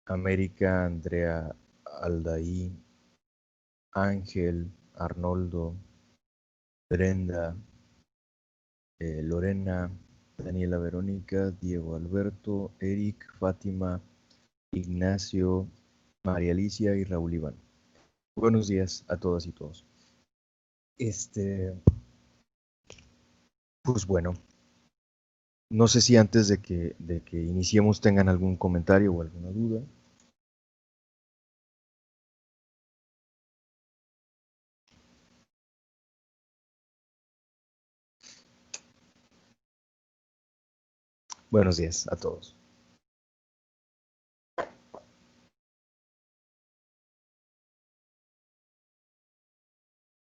América, Andrea, Aldaí, Ángel, Arnoldo, Brenda, Lorena, Daniela Verónica, Diego Alberto, Eric, Fátima, Ignacio, María Alicia y Raúl Iván. Buenos días a todas y todos. Pues bueno, no sé si antes de que iniciemos tengan algún comentario o alguna duda. Buenos días a todos.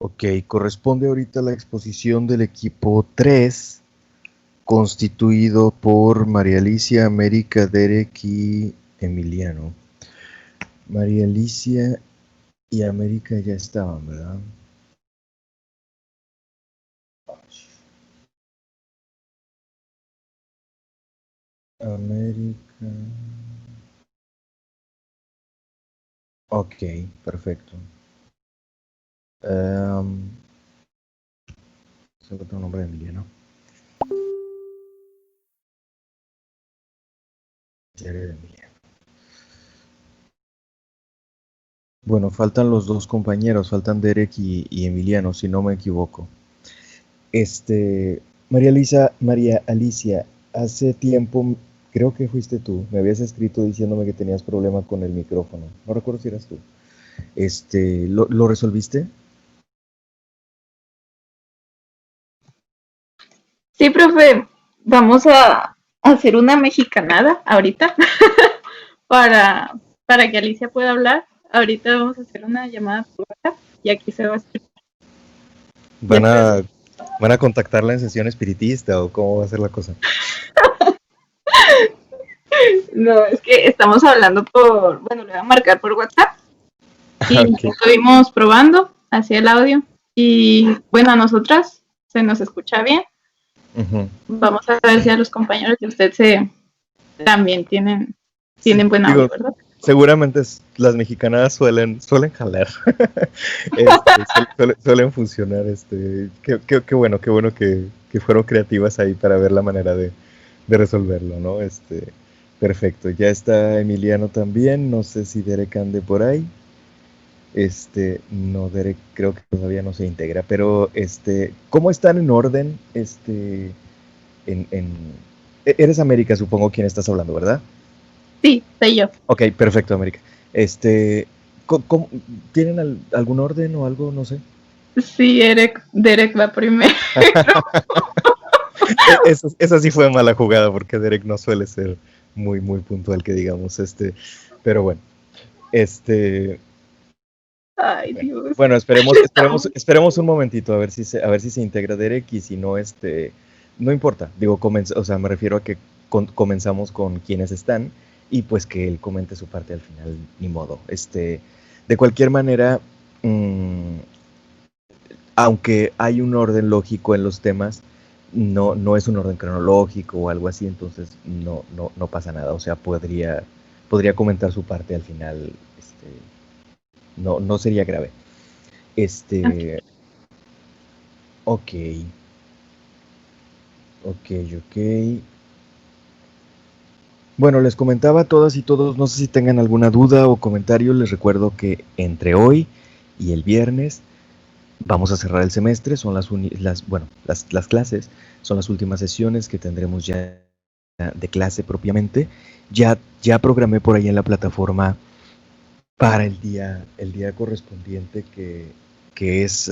Ok, corresponde ahorita la exposición del equipo 3, constituido por María Alicia, América, Derek y Emiliano. María Alicia y América ya estaban, ¿verdad? América. Ok, perfecto. ¿Es otro nombre de Emiliano? Diario de Emiliano. Bueno, faltan los dos compañeros, faltan Derek y Emiliano, si no me equivoco. María Alicia, hace tiempo, creo que fuiste tú, me habías escrito diciéndome que tenías problema con el micrófono. No recuerdo si eras tú. ¿Lo resolviste? Sí, profe, vamos a hacer una mexicanada ahorita para, para que Alicia pueda hablar. Ahorita vamos a hacer una llamada por WhatsApp y aquí se va a escuchar. ¿Van a, ¿Van a contactarla en sesión espiritista o cómo va a ser la cosa? No, es que estamos hablando bueno, le voy a marcar por WhatsApp y Ok. estuvimos probando hacia el audio y bueno, a nosotras se nos escucha bien. Ujú. Vamos a ver si a los compañeros de usted también Sí, tienen buen audio, digo, ¿verdad? seguramente las mexicanadas suelen jalar. Suelen funcionar. Qué bueno que fueron creativas ahí para ver la manera de resolverlo, ¿no? Perfecto. Ya está Emiliano también. No sé si Derek ande por ahí. No, Derek creo que todavía no se integra, pero ¿cómo están en orden? En, en, Eres América, supongo, quien estás hablando, ¿verdad? Sí, soy yo. Ok, perfecto, América. Este, ¿cómo- ¿Tienen algún orden o algo? No sé. Sí, Derek va primero. Esa sí fue mala jugada porque Derek no suele ser muy puntual, que digamos. Pero bueno, este, Ay, Dios. bueno, Estamos. esperemos un momentito a ver si se integra Derek y si no, no importa. Digo, o sea, me refiero a que comenzamos con quienes están y pues que él comente su parte al final, ni modo. De cualquier manera, mmm, aunque hay un orden lógico en los temas, no es un orden cronológico o algo así, entonces no pasa nada. O sea, podría comentar su parte al final, no sería grave. Okay. Este, ok, ok. Bueno, les comentaba a todas y todos, no sé si tengan alguna duda o comentario, les recuerdo que entre hoy y el viernes vamos a cerrar el semestre, son las clases, son las últimas sesiones que tendremos ya de clase propiamente. Ya programé por ahí en la plataforma para el día correspondiente que es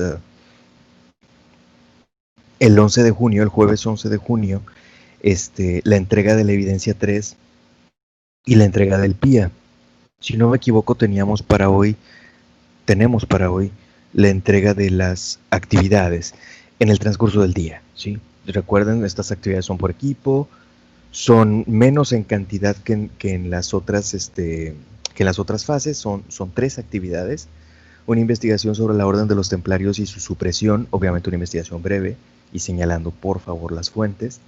el 11 de junio, el jueves 11 de junio, la entrega de la evidencia 3 y la entrega del PIA. Si no me equivoco, tenemos para hoy la entrega de las actividades en el transcurso del día, ¿sí? Recuerden, estas actividades son por equipo, son menos en cantidad que en las otras, que en las otras fases, son 3 actividades: una investigación sobre la Orden de los Templarios y su supresión, obviamente una investigación breve y señalando por favor las fuentes.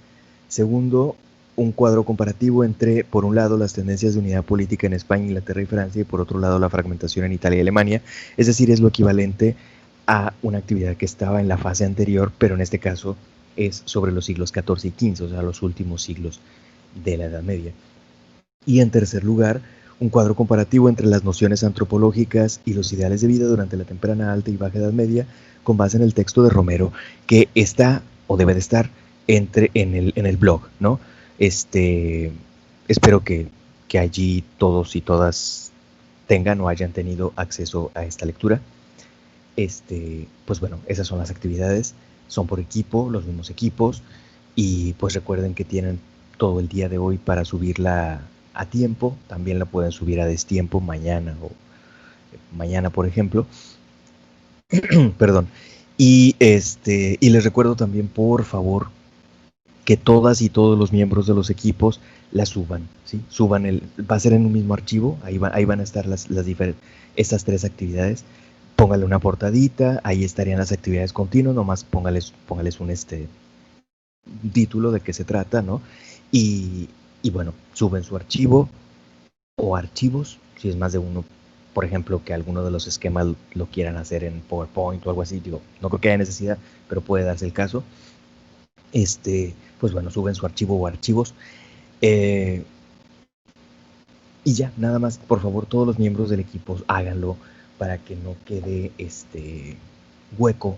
Segundo, un cuadro comparativo entre, por un lado, las tendencias de unidad política en España, Inglaterra y Francia, y por otro lado, la fragmentación en Italia y Alemania. Es decir, es lo equivalente a una actividad que estaba en la fase anterior, pero en este caso es sobre los siglos XIV y XV, o sea, los últimos siglos de la Edad Media. Y en tercer lugar, un cuadro comparativo entre las nociones antropológicas y los ideales de vida durante la temprana, alta y baja Edad Media, con base en el texto de Romero, que está o debe de estar en el blog, ¿no? Espero que allí todos y todas tengan o hayan tenido acceso a esta lectura. Pues bueno, esas son las actividades, son por equipo, los mismos equipos, y pues recuerden que tienen todo el día de hoy para subirla a tiempo, también la pueden subir a destiempo mañana o mañana, por ejemplo. Perdón. Y les recuerdo también, por favor, que todas y todos los miembros de los equipos la suban, ¿sí? Va a ser en un mismo archivo, ahí van a estar estas tres actividades. Póngale una portadita, ahí estarían las actividades continuas, nomás póngales un título de qué se trata, ¿no? Y bueno, suben su archivo o archivos, si es más de uno, por ejemplo, que alguno de los esquemas lo quieran hacer en PowerPoint o algo así, digo, no creo que haya necesidad, pero puede darse el caso. Pues bueno, suben su archivo o archivos. Y ya, nada más, por favor, todos los miembros del equipo háganlo para que no quede hueco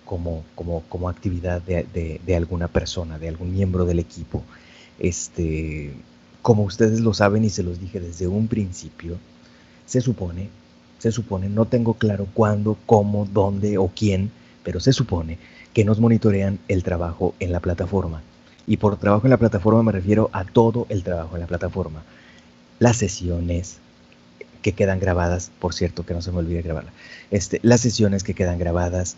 como actividad de alguna persona, de algún miembro del equipo. Como ustedes lo saben y se los dije desde un principio, se supone, no tengo claro cuándo, cómo, dónde o quién, pero se supone que nos monitorean el trabajo en la plataforma. Y por trabajo en la plataforma me refiero a todo el trabajo en la plataforma. Las sesiones que quedan grabadas, por cierto, que no se me olvide grabarla. Las sesiones que quedan grabadas,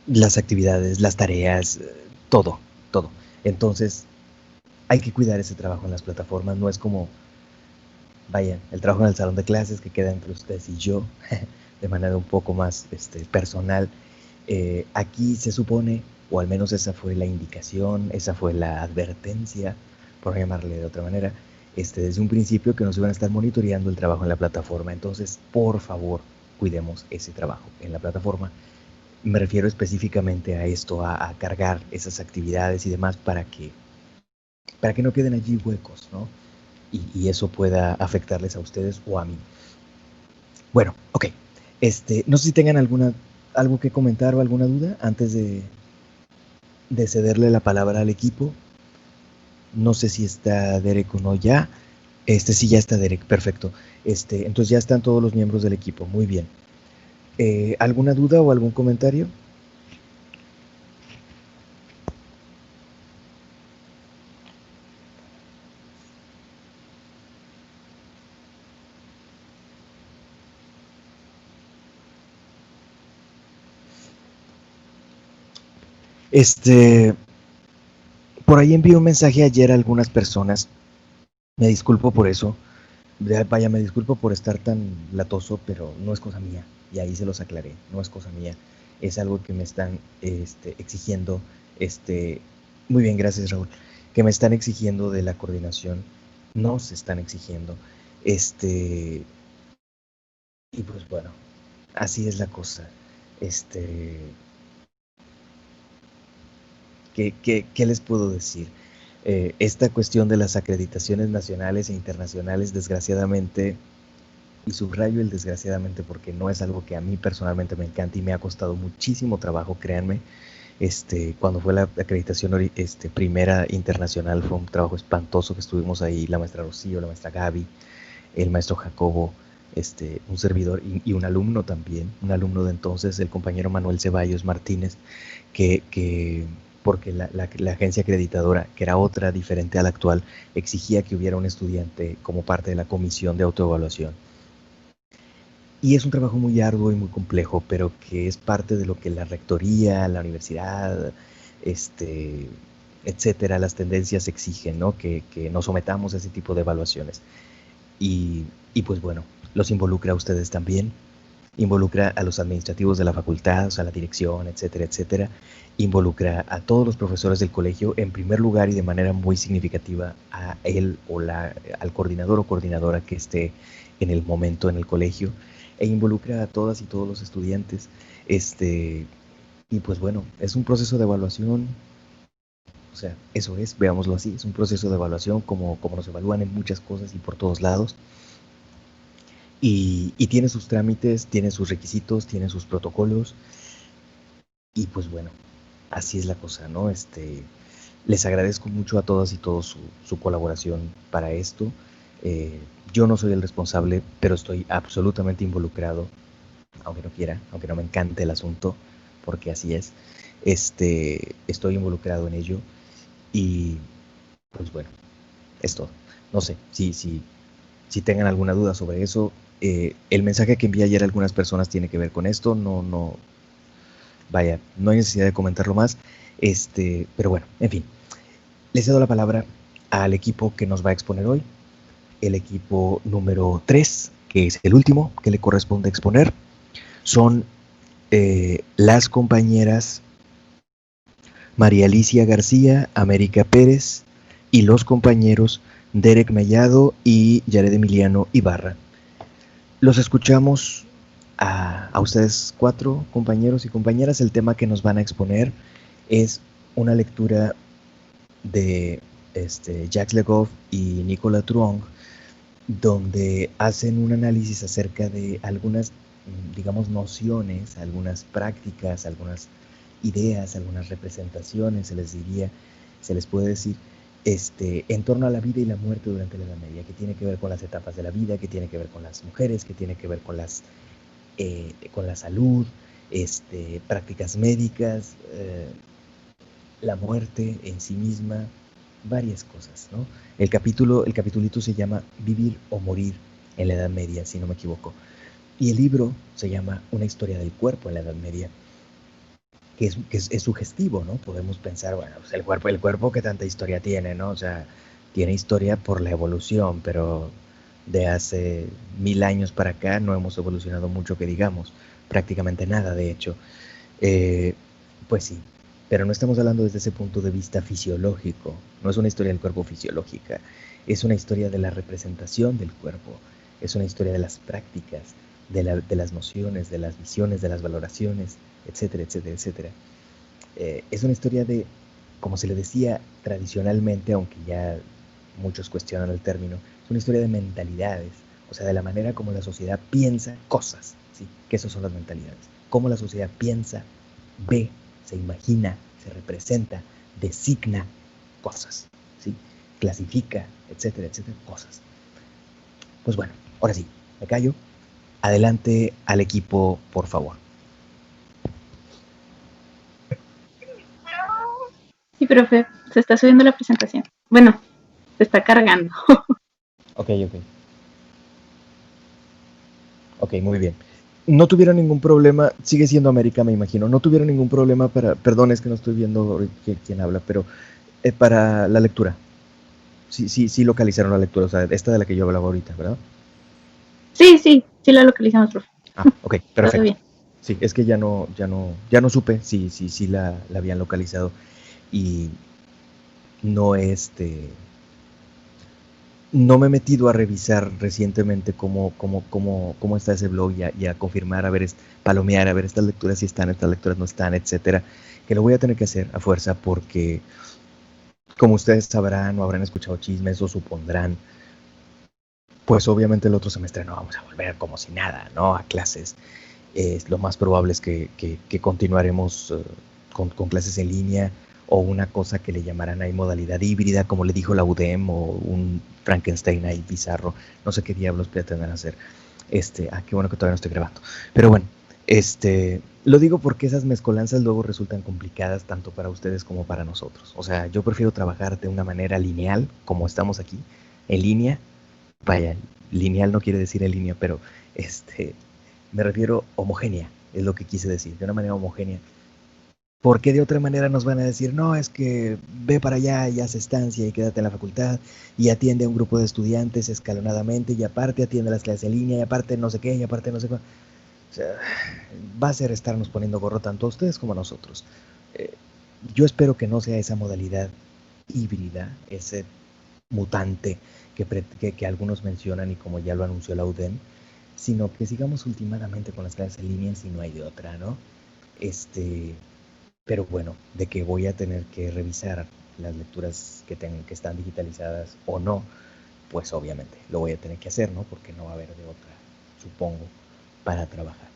las actividades, las tareas, todo. Entonces, hay que cuidar ese trabajo en las plataformas, no es como, vaya, el trabajo en el salón de clases que queda entre ustedes y yo, de manera un poco más personal. Aquí se supone, o al menos esa fue la indicación, esa fue la advertencia, por llamarle de otra manera, desde un principio, que nos iban a estar monitoreando el trabajo en la plataforma. Entonces, por favor, cuidemos ese trabajo en la plataforma. Me refiero específicamente a esto, a cargar esas actividades y demás para que no queden allí huecos, ¿no? Y eso pueda afectarles a ustedes o a mí. Bueno, ok. No sé si tengan algo que comentar o alguna duda antes de cederle la palabra al equipo. No sé si está Derek o no ya. Sí, ya está Derek, perfecto. Entonces ya están todos los miembros del equipo, muy bien. ¿Alguna duda o algún comentario? Por ahí envié un mensaje ayer a algunas personas. Me disculpo por eso. Vaya, me disculpo por estar tan latoso, pero no es cosa mía. Y ahí se los aclaré. No es cosa mía. Es algo que me están exigiendo. Muy bien, gracias, Raúl. Que me están exigiendo de la coordinación. Nos están exigiendo. Y pues bueno, así es la cosa. ¿Qué les puedo decir? Esta cuestión de las acreditaciones nacionales e internacionales, desgraciadamente, y subrayo el desgraciadamente porque no es algo que a mí personalmente me encanta y me ha costado muchísimo trabajo, créanme. Cuando fue la acreditación primera internacional fue un trabajo espantoso que estuvimos ahí, la maestra Rocío, la maestra Gaby, el maestro Jacobo, un servidor y un alumno también, un alumno de entonces, el compañero Manuel Ceballos Martínez, porque la agencia acreditadora, que era otra diferente a la actual, exigía que hubiera un estudiante como parte de la comisión de autoevaluación. Y es un trabajo muy arduo y muy complejo, pero que es parte de lo que la rectoría, la universidad, etcétera, las tendencias exigen, ¿no? Que nos sometamos a ese tipo de evaluaciones. Y pues bueno, los involucra a ustedes también. involucra a los administrativos de la facultad, o sea, la dirección, etcétera, etcétera, involucra a todos los profesores del colegio, en primer lugar y de manera muy significativa a él o al coordinador o coordinadora que esté en el momento en el colegio, e involucra a todas y todos los estudiantes, y pues bueno, es un proceso de evaluación. O sea, eso es, veámoslo así, es un proceso de evaluación como nos evalúan en muchas cosas y por todos lados. Y tiene sus trámites, tiene sus requisitos, tiene sus protocolos. Y pues bueno, así es la cosa, ¿no? Les agradezco mucho a todas y todos su colaboración para esto. Yo no soy el responsable, pero estoy absolutamente involucrado, aunque no quiera, aunque no me encante el asunto, porque así es. Estoy involucrado en ello. Y pues bueno, es todo. No sé, si tengan alguna duda sobre eso, el mensaje que envié ayer a algunas personas tiene que ver con esto. Vaya, no hay necesidad de comentarlo más. Pero bueno, en fin, les cedo la palabra al equipo que nos va a exponer hoy, el equipo número 3, que es el último que le corresponde exponer. Son las compañeras María Alicia García, América Pérez, y los compañeros Derek Mellado y Yared Emiliano Ibarra. Los escuchamos a ustedes 4 compañeros y compañeras. El tema que nos van a exponer es una lectura de Jacques Le Goff y Nicolas Truong, donde hacen un análisis acerca de algunas, digamos, nociones, algunas prácticas, algunas ideas, algunas representaciones, se les puede decir, en torno a la vida y la muerte durante la Edad Media, que tiene que ver con las etapas de la vida, que tiene que ver con las mujeres, que tiene que ver con la salud, prácticas médicas, la muerte en sí misma, varias cosas, ¿no? El capitulito se llama Vivir o morir en la Edad Media, si no me equivoco. Y el libro se llama Una historia del cuerpo en la Edad Media, que es sugestivo, ¿no? Podemos pensar, bueno, pues el cuerpo que tanta historia tiene, ¿no? O sea, tiene historia por la evolución, pero de hace 1000 años para acá no hemos evolucionado mucho, que digamos, prácticamente nada, de hecho. Pues sí, pero no estamos hablando desde ese punto de vista fisiológico, no es una historia del cuerpo fisiológica, es una historia de la representación del cuerpo, es una historia de las prácticas, de las nociones, de las visiones, de las valoraciones, etcétera, etcétera, etcétera. Es una historia de, como se le decía tradicionalmente, aunque ya muchos cuestionan el término, es una historia de mentalidades, o sea, de la manera como la sociedad piensa cosas, ¿sí? Que esas son las mentalidades. Cómo la sociedad piensa, ve, se imagina, se representa, designa cosas, ¿sí? Clasifica, etcétera, etcétera, cosas. Pues bueno, ahora sí, me callo. Adelante al equipo, por favor. Sí, profe, se está subiendo la presentación. Bueno, se está cargando. Ok. Ok, muy bien. No tuvieron ningún problema, sigue siendo América, me imagino, no tuvieron ningún problema perdón, es que no estoy viendo quién habla, pero para la lectura. Sí localizaron la lectura, o sea, esta de la que yo hablaba ahorita, ¿verdad? Sí la localizamos, profe. Ok, perfecto. Bien. Sí, es que ya no supe si la habían localizado y no no me he metido a revisar recientemente cómo está ese blog y a confirmar, a ver, palomear, a ver estas lecturas si están, estas lecturas no están, etcétera, que lo voy a tener que hacer a fuerza porque, como ustedes sabrán o habrán escuchado chismes o supondrán, pues obviamente el otro semestre no vamos a volver como si nada, ¿no? A clases. Lo más probable es que continuaremos con clases en línea o una cosa que le llamarán ahí modalidad híbrida, como le dijo la UDEM, o un Frankenstein ahí bizarro. No sé qué diablos pretendan hacer. Qué bueno que todavía no estoy grabando. Pero bueno, lo digo porque esas mezcolanzas luego resultan complicadas tanto para ustedes como para nosotros. O sea, yo prefiero trabajar de una manera lineal, como estamos aquí, en línea. Vaya, lineal no quiere decir en línea, pero me refiero homogénea, es lo que quise decir, de una manera homogénea. Porque de otra manera nos van a decir, no, es que ve para allá y haz estancia y quédate en la facultad y atiende a un grupo de estudiantes escalonadamente y aparte atiende las clases en línea y aparte no sé qué y aparte no sé qué. O sea, va a ser estarnos poniendo gorro tanto a ustedes como a nosotros. Eh, yo espero que no sea esa modalidad híbrida, ese mutante que algunos mencionan y como ya lo anunció la UDEM, sino que sigamos últimamente con las clases en línea si no hay de otra, ¿no? Este, pero bueno, de que voy a tener que revisar las lecturas que están digitalizadas o no, pues obviamente lo voy a tener que hacer, ¿no? Porque no va a haber de otra, supongo, para trabajar.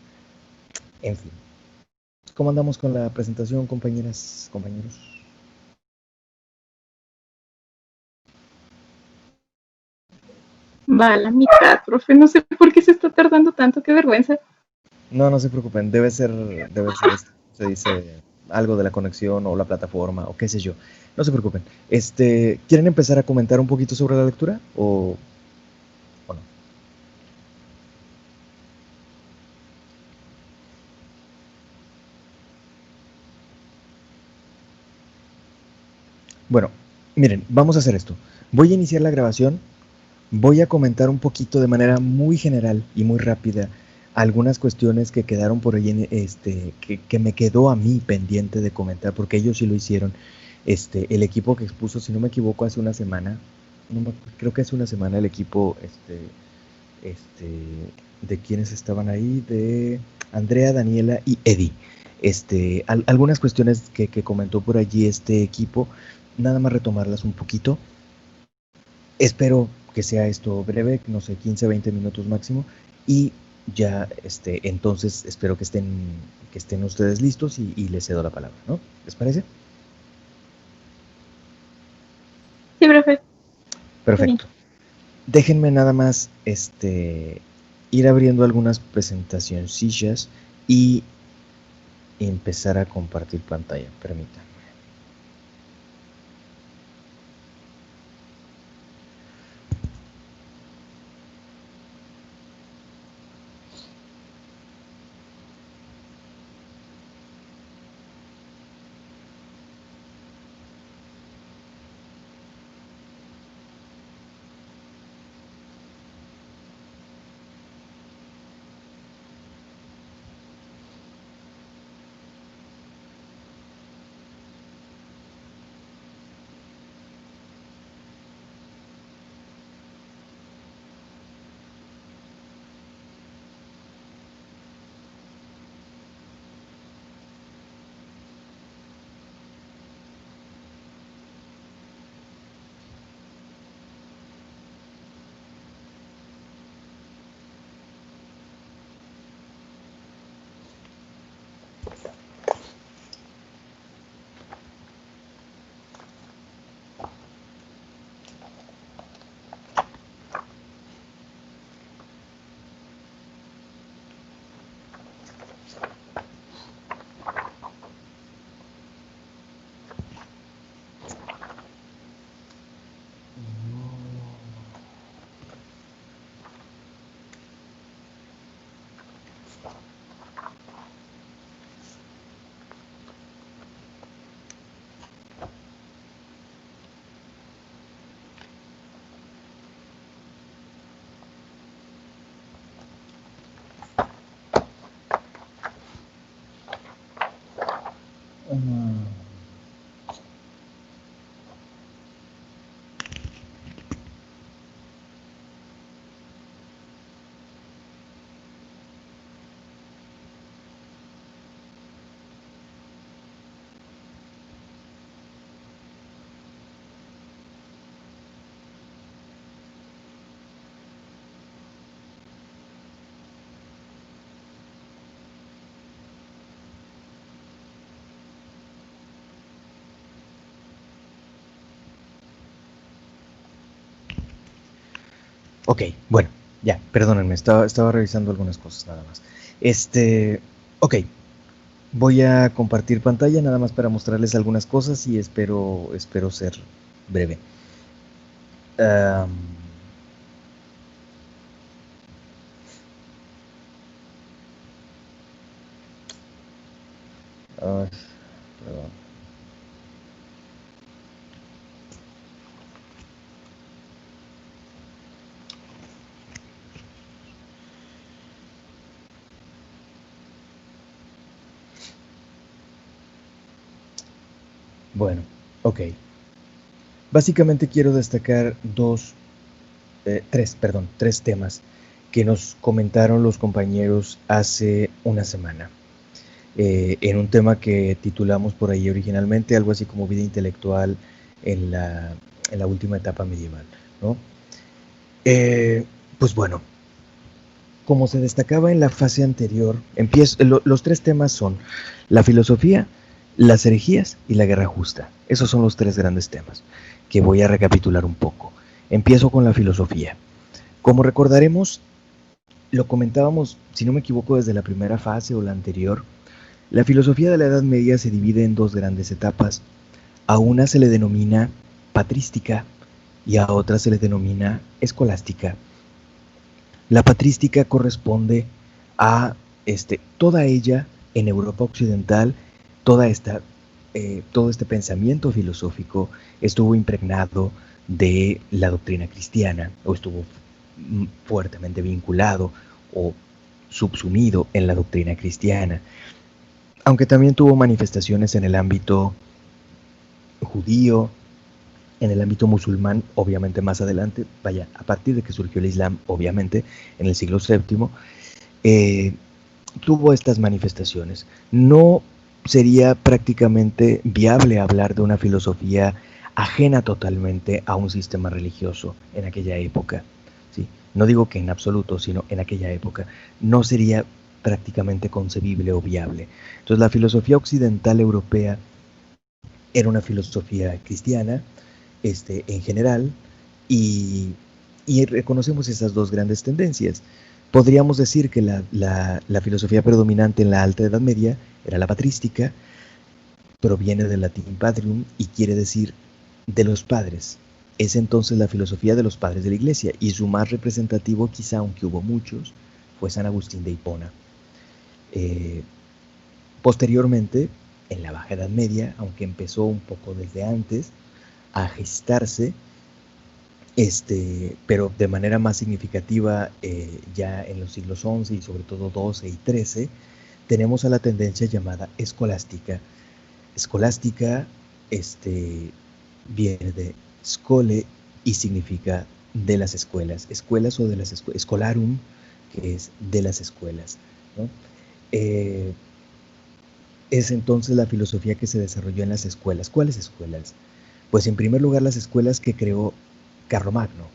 En fin, ¿cómo andamos con la presentación, compañeras, compañeros? Va a la mitad, profe. No sé por qué se está tardando tanto. Qué vergüenza. No, no se preocupen, esto, se dice algo de la conexión o la plataforma o qué sé yo. No se preocupen. ¿Quieren empezar a comentar un poquito sobre la lectura o no? Bueno, miren, vamos a hacer esto. Voy a iniciar la grabación. Voy a comentar un poquito de manera muy general y muy rápida algunas cuestiones que quedaron por ahí, que me quedó a mí pendiente de comentar, porque ellos sí lo hicieron. El equipo que expuso, si no me equivoco, hace una semana, creo que hace una semana el equipo, de quienes estaban ahí, de Andrea, Daniela y Eddie. Algunas cuestiones que comentó por allí este equipo, nada más retomarlas un poquito. Espero que sea esto breve, no sé, 15, 20 minutos máximo. Y ya, entonces espero que estén ustedes listos y les cedo la palabra, ¿no? ¿Les parece? Sí, profe. Está bien. Perfecto. Déjenme nada más, ir abriendo algunas presentacioncillas y empezar a compartir pantalla. Permítanme. Ok, bueno, ya, perdónenme, estaba revisando algunas cosas nada más. Ok, voy a compartir pantalla nada más para mostrarles algunas cosas y espero ser breve. Am, ay, perdón. Bueno, ok. Básicamente quiero destacar tres temas que nos comentaron los compañeros hace una semana. En un tema que titulamos por ahí originalmente algo así como vida intelectual en la última etapa medieval, ¿no? Pues bueno, como se destacaba en la fase anterior, los tres temas son la filosofía, las herejías y la guerra justa. Esos son los tres grandes temas que voy a recapitular un poco. Empiezo con la filosofía. Como recordaremos, lo comentábamos, si no me equivoco, desde la primera fase o la anterior. La filosofía de la Edad Media se divide en dos grandes etapas. A una se le denomina patrística y a otra se le denomina escolástica. La patrística corresponde a toda ella en Europa Occidental, todo este pensamiento filosófico estuvo impregnado de la doctrina cristiana, o estuvo fuertemente vinculado o subsumido en la doctrina cristiana, aunque también tuvo manifestaciones en el ámbito judío, en el ámbito musulmán, obviamente más adelante, a partir de que surgió el Islam, obviamente, en el siglo VII, tuvo estas manifestaciones. No sería prácticamente viable hablar de una filosofía ajena totalmente a un sistema religioso en aquella época. ¿Sí? No digo que en absoluto, sino en aquella época. No sería prácticamente concebible o viable. Entonces la filosofía occidental europea era una filosofía cristiana, en general, y reconocemos esas dos grandes tendencias. Podríamos decir que la filosofía predominante en la Alta Edad Media era la patrística, proviene del latín patrium y quiere decir de los padres. Es entonces la filosofía de los padres de la Iglesia, y su más representativo, quizá, aunque hubo muchos, fue San Agustín de Hipona. Posteriormente, en la Baja Edad Media, aunque empezó un poco desde antes a gestarse, pero de manera más significativa ya en los siglos XI y sobre todo XII y XIII, tenemos a la tendencia llamada escolástica. Escolástica viene de scole y significa de las escuelas, escuelas o de las escuelas, scolarum, que es de las escuelas, ¿no? Es entonces la filosofía que se desarrolló en las escuelas. ¿Cuáles escuelas? Pues en primer lugar las escuelas que creó Carlomagno,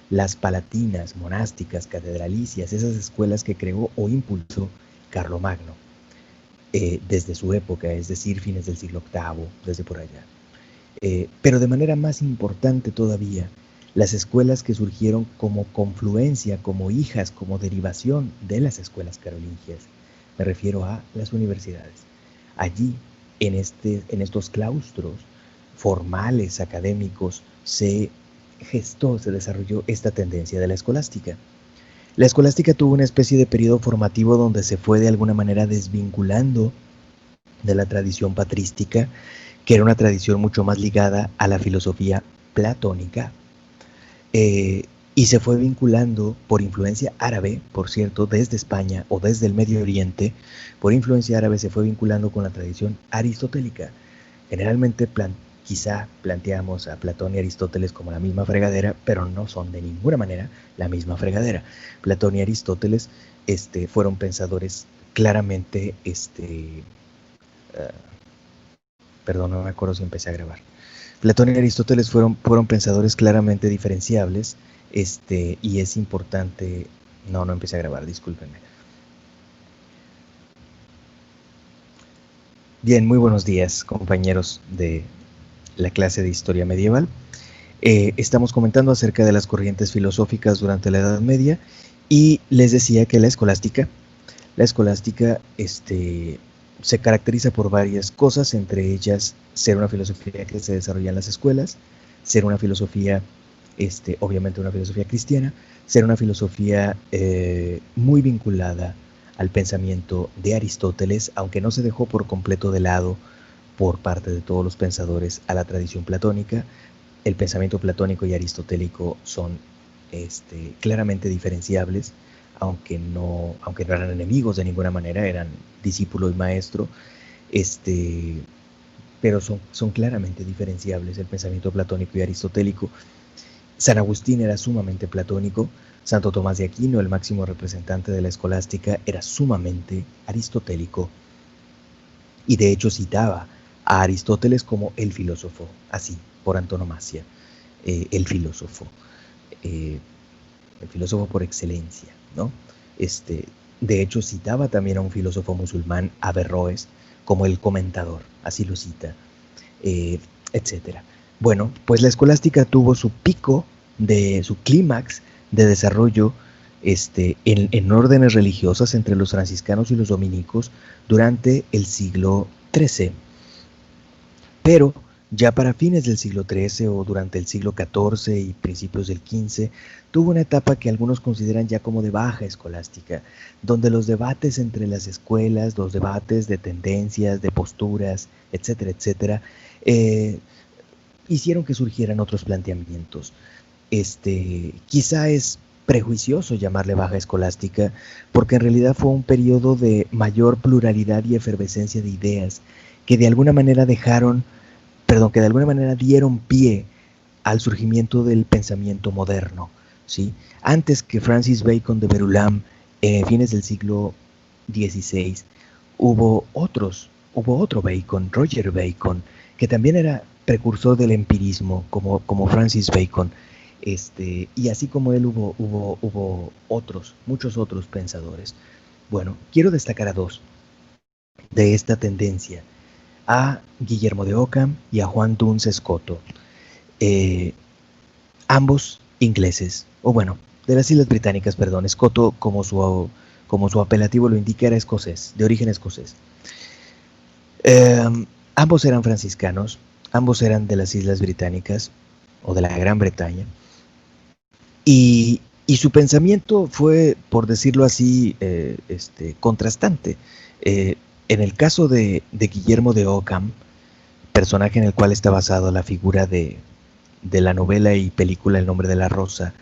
las palatinas, monásticas, catedralicias, esas escuelas que creó o impulsó Carlomagno desde su época, es decir, fines del siglo VIII, desde por allá. Pero de manera más importante todavía, las escuelas que surgieron como confluencia, como hijas, como derivación de las escuelas carolingias. Me refiero a las universidades. Allí, en estos claustros formales, académicos, se desarrolló esta tendencia de la escolástica. La escolástica tuvo una especie de periodo formativo donde se fue de alguna manera desvinculando de la tradición patrística, que era una tradición mucho más ligada a la filosofía platónica, y se fue vinculando por influencia árabe, por cierto, desde España o desde el Medio Oriente, por influencia árabe se fue vinculando con la tradición aristotélica. Generalmente quizá planteamos a Platón y Aristóteles como la misma fregadera, pero no son de ninguna manera la misma fregadera. Platón y Aristóteles fueron pensadores claramente, perdón, no me acuerdo si empecé a grabar. Platón y Aristóteles fueron pensadores claramente diferenciables, y es importante... No empecé a grabar, discúlpenme. Bien, muy buenos días, compañeros de la clase de Historia Medieval. Estamos comentando acerca de las corrientes filosóficas durante la Edad Media, y les decía que la escolástica se caracteriza por varias cosas, entre ellas ser una filosofía que se desarrolla en las escuelas, ser una filosofía, obviamente una filosofía cristiana, ser una filosofía muy vinculada al pensamiento de Aristóteles, aunque no se dejó por completo de lado por parte de todos los pensadores a la tradición platónica. El pensamiento platónico y aristotélico son claramente diferenciables, aunque no eran enemigos de ninguna manera, eran discípulo y maestro. pero son claramente diferenciables el pensamiento platónico y aristotélico. San Agustín era sumamente platónico, Santo Tomás de Aquino, el máximo representante de la escolástica, era sumamente aristotélico, y de hecho citaba a Aristóteles como el filósofo, así, por antonomasia, el filósofo por excelencia, ¿no? De hecho, citaba también a un filósofo musulmán, Averroes, como el comentador, así lo cita, etc. Bueno, pues la escolástica tuvo su pico, su clímax de desarrollo en órdenes religiosas entre los franciscanos y los dominicos durante el siglo XIII. Pero ya para fines del siglo XIII o durante el siglo XIV y principios del XV, tuvo una etapa que algunos consideran ya como de baja escolástica, donde los debates entre las escuelas, los debates de tendencias, de posturas, etcétera, etcétera, hicieron que surgieran otros planteamientos. Quizá es prejuicioso llamarle baja escolástica, porque en realidad fue un periodo de mayor pluralidad y efervescencia de ideas, que de alguna manera dieron pie al surgimiento del pensamiento moderno, ¿sí? Antes que Francis Bacon de Verulam, fines del siglo XVI, hubo otro Bacon, Roger Bacon, que también era precursor del empirismo, como Francis Bacon, y así como él hubo muchos otros pensadores. Bueno, quiero destacar a dos de esta tendencia, a Guillermo de Ockham y a Juan Duns Scoto, ambos ingleses, o bueno, de las Islas Británicas, perdón. Scoto, como su apelativo lo indica, era escocés, de origen escocés. Ambos eran franciscanos, ambos eran de las Islas Británicas, o de la Gran Bretaña, y su pensamiento fue, por decirlo así, contrastante. En el caso de Guillermo de Ockham, personaje en el cual está basado la figura de la novela y película El nombre de la rosa,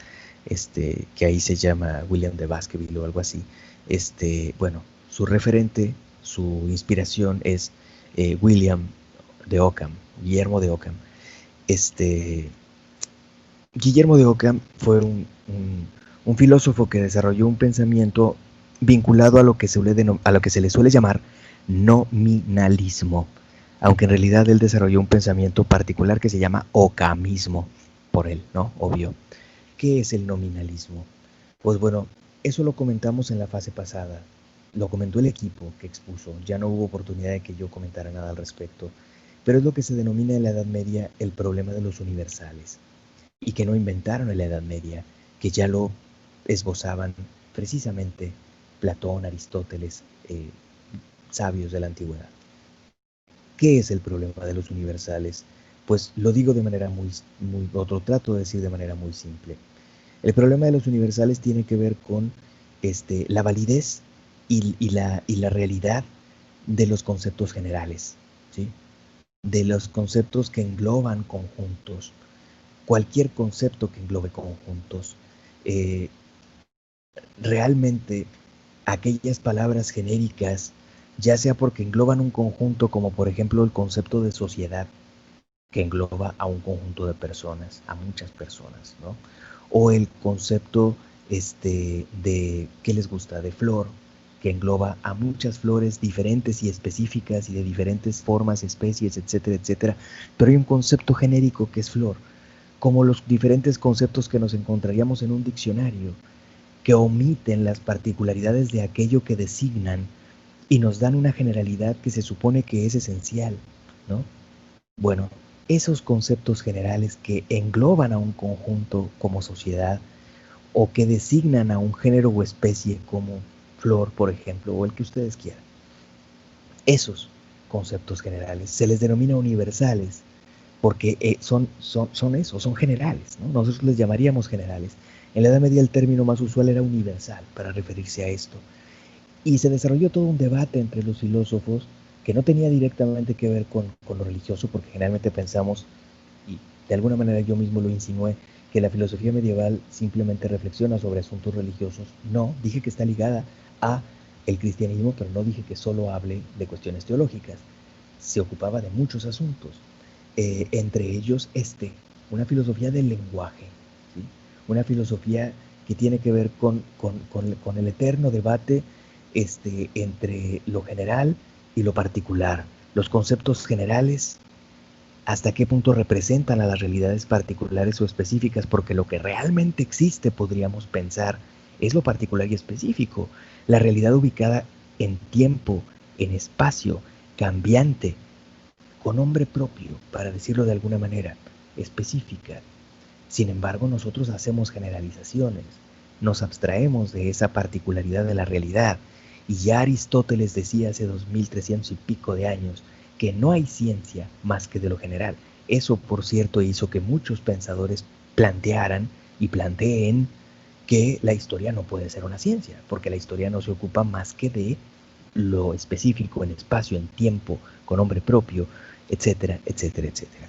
que ahí se llama William de Baskerville o algo así. Bueno, su referente, su inspiración es William de Ockham, Guillermo de Ockham. Guillermo de Ockham fue un filósofo que desarrolló un pensamiento vinculado a lo que se le suele llamar nominalismo, aunque en realidad él desarrolló un pensamiento particular que se llama occamismo, por él, ¿no? Obvio. ¿Qué es el nominalismo? Pues bueno, eso lo comentamos en la fase pasada, lo comentó el equipo que expuso, ya no hubo oportunidad de que yo comentara nada al respecto, pero es lo que se denomina en la Edad Media el problema de los universales, y que no inventaron en la Edad Media, que ya lo esbozaban precisamente Platón, Aristóteles, sabios de la antigüedad. ¿Qué es el problema de los universales? Pues lo digo de manera trato de decir de manera muy simple. El problema de los universales tiene que ver con la validez y la realidad de los conceptos generales, ¿sí? De los conceptos que engloban conjuntos. Cualquier concepto que englobe conjuntos. Realmente aquellas palabras genéricas, ya sea porque engloban un conjunto, como por ejemplo el concepto de sociedad, que engloba a un conjunto de personas, a muchas personas, ¿no? O el concepto de, ¿qué les gusta? De flor, que engloba a muchas flores diferentes y específicas y de diferentes formas, especies, etcétera, etcétera. Pero hay un concepto genérico que es flor, como los diferentes conceptos que nos encontraríamos en un diccionario, que omiten las particularidades de aquello que designan y nos dan una generalidad que se supone que es esencial, ¿no? Bueno, esos conceptos generales que engloban a un conjunto como sociedad o que designan a un género o especie como flor, por ejemplo, o el que ustedes quieran. Esos conceptos generales se les denomina universales porque son generales, ¿no? Nosotros les llamaríamos generales. En la Edad Media el término más usual era universal para referirse a esto. Y se desarrolló todo un debate entre los filósofos que no tenía directamente que ver con lo religioso, porque generalmente pensamos, y de alguna manera yo mismo lo insinué, que la filosofía medieval simplemente reflexiona sobre asuntos religiosos. No, dije que está ligada a el cristianismo, pero no dije que solo hable de cuestiones teológicas. se ocupaba de muchos asuntos, entre ellos una filosofía del lenguaje, ¿sí? Una filosofía que tiene que ver con el eterno debate entre lo general y lo particular, los conceptos generales, hasta qué punto representan a las realidades particulares o específicas, porque lo que realmente existe, podríamos pensar, es lo particular y específico, la realidad ubicada en tiempo, en espacio, cambiante, con nombre propio, para decirlo de alguna manera, específica. Sin embargo, nosotros hacemos generalizaciones, nos abstraemos de esa particularidad de la realidad, y ya Aristóteles decía hace 2300 y pico de años que no hay ciencia más que de lo general. Eso, por cierto, hizo que muchos pensadores plantearan y planteen que la historia no puede ser una ciencia, porque la historia no se ocupa más que de lo específico en espacio, en tiempo, con nombre propio, etcétera, etcétera, etcétera.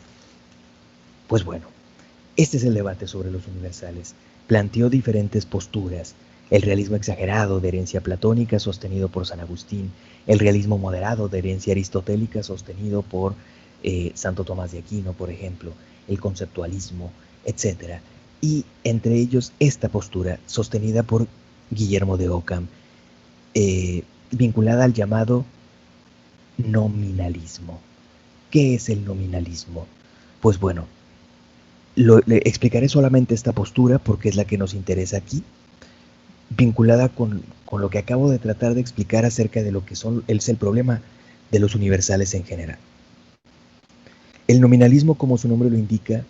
Pues bueno, este es el debate sobre los universales. Planteó diferentes posturas: el realismo exagerado de herencia platónica sostenido por San Agustín, el realismo moderado de herencia aristotélica sostenido por Santo Tomás de Aquino, por ejemplo, el conceptualismo, etc. Y entre ellos esta postura sostenida por Guillermo de Ockham, vinculada al llamado nominalismo. ¿Qué es el nominalismo? Pues bueno, le explicaré solamente esta postura porque es la que nos interesa aquí, vinculada con lo que acabo de tratar de explicar acerca de lo que es el problema de los universales en general. El nominalismo, como su nombre lo indica,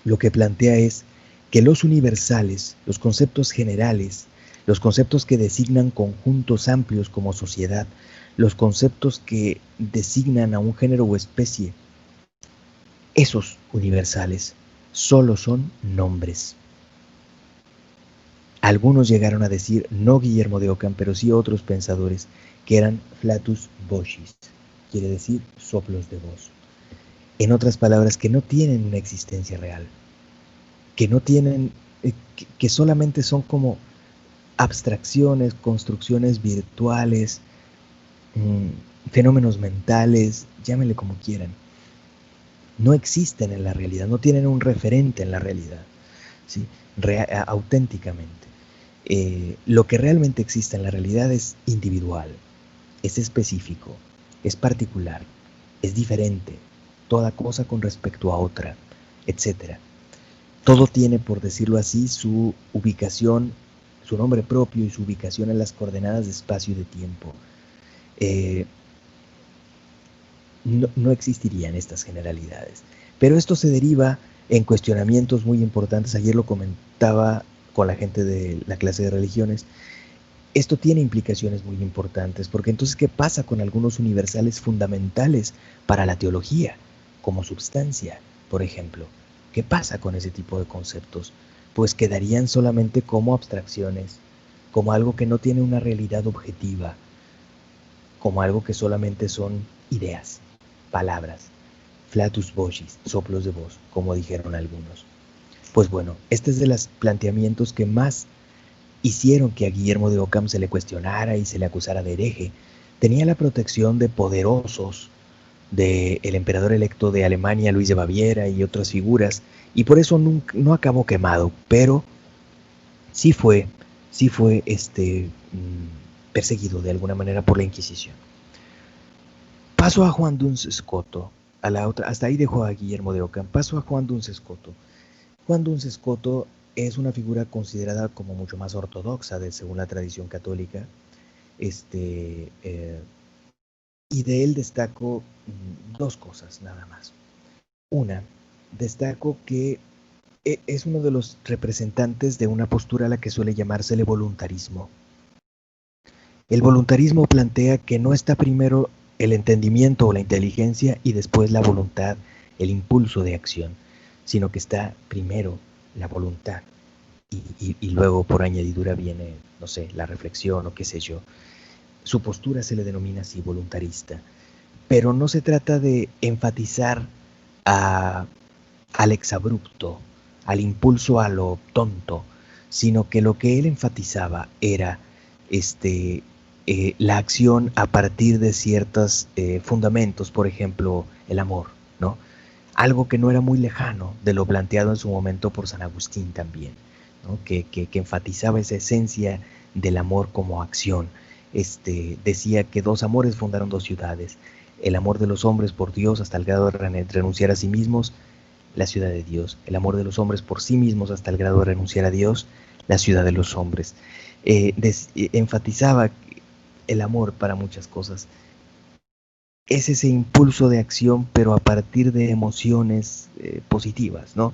lo que plantea es que los universales, los conceptos generales, los conceptos que designan conjuntos amplios como sociedad, los conceptos que designan a un género o especie, esos universales solo son nombres. Algunos llegaron a decir, no Guillermo de Ockham, pero sí otros pensadores, que eran flatus vocis, quiere decir soplos de voz. En otras palabras, que no tienen una existencia real, que no tienen, que solamente son como abstracciones, construcciones virtuales, fenómenos mentales, llámenle como quieran. No existen en la realidad, no tienen un referente en la realidad, ¿sí? Auténticamente. Lo que realmente existe en la realidad es individual, es específico, es particular, es diferente, toda cosa con respecto a otra, etc. Todo tiene, por decirlo así, su ubicación, su nombre propio y su ubicación en las coordenadas de espacio y de tiempo. No existirían estas generalidades. Pero esto se deriva en cuestionamientos muy importantes. Ayer lo comentaba con la gente de la clase de religiones. Esto tiene implicaciones muy importantes, porque entonces, ¿qué pasa con algunos universales fundamentales para la teología, como substancia, por ejemplo? ¿Qué pasa con ese tipo de conceptos? Pues quedarían solamente como abstracciones, como algo que no tiene una realidad objetiva, como algo que solamente son ideas, palabras, flatus vocis, soplos de voz, como dijeron algunos. Pues bueno, este es de los planteamientos que más hicieron que a Guillermo de Ockham se le cuestionara y se le acusara de hereje. Tenía la protección de poderosos, del emperador electo de Alemania, Luis de Baviera, y otras figuras, y por eso no acabó quemado, pero sí fue perseguido de alguna manera por la Inquisición. Paso a Juan Duns Scoto, hasta ahí dejó a Guillermo de Ockham. Paso a Juan Duns Scoto. Juan Duns Scoto es una figura considerada como mucho más ortodoxa según la tradición católica, y de él destaco dos cosas nada más. Una, destaco que es uno de los representantes de una postura a la que suele llamársele voluntarismo. El voluntarismo plantea que no está primero el entendimiento o la inteligencia y después la voluntad, el impulso de acción, sino que está primero la voluntad y luego por añadidura viene, no sé, la reflexión o qué sé yo. Su postura se le denomina así, voluntarista, pero no se trata de enfatizar al exabrupto, al impulso a lo tonto, sino que lo que él enfatizaba era la acción a partir de ciertos fundamentos, por ejemplo, el amor, ¿no? Algo que no era muy lejano de lo planteado en su momento por San Agustín también, ¿no? Que enfatizaba esa esencia del amor como acción. Decía que dos amores fundaron dos ciudades, el amor de los hombres por Dios hasta el grado de renunciar a sí mismos, la ciudad de Dios, el amor de los hombres por sí mismos hasta el grado de renunciar a Dios, la ciudad de los hombres. Enfatizaba el amor para muchas cosas. Es ese impulso de acción, pero a partir de emociones positivas, ¿no?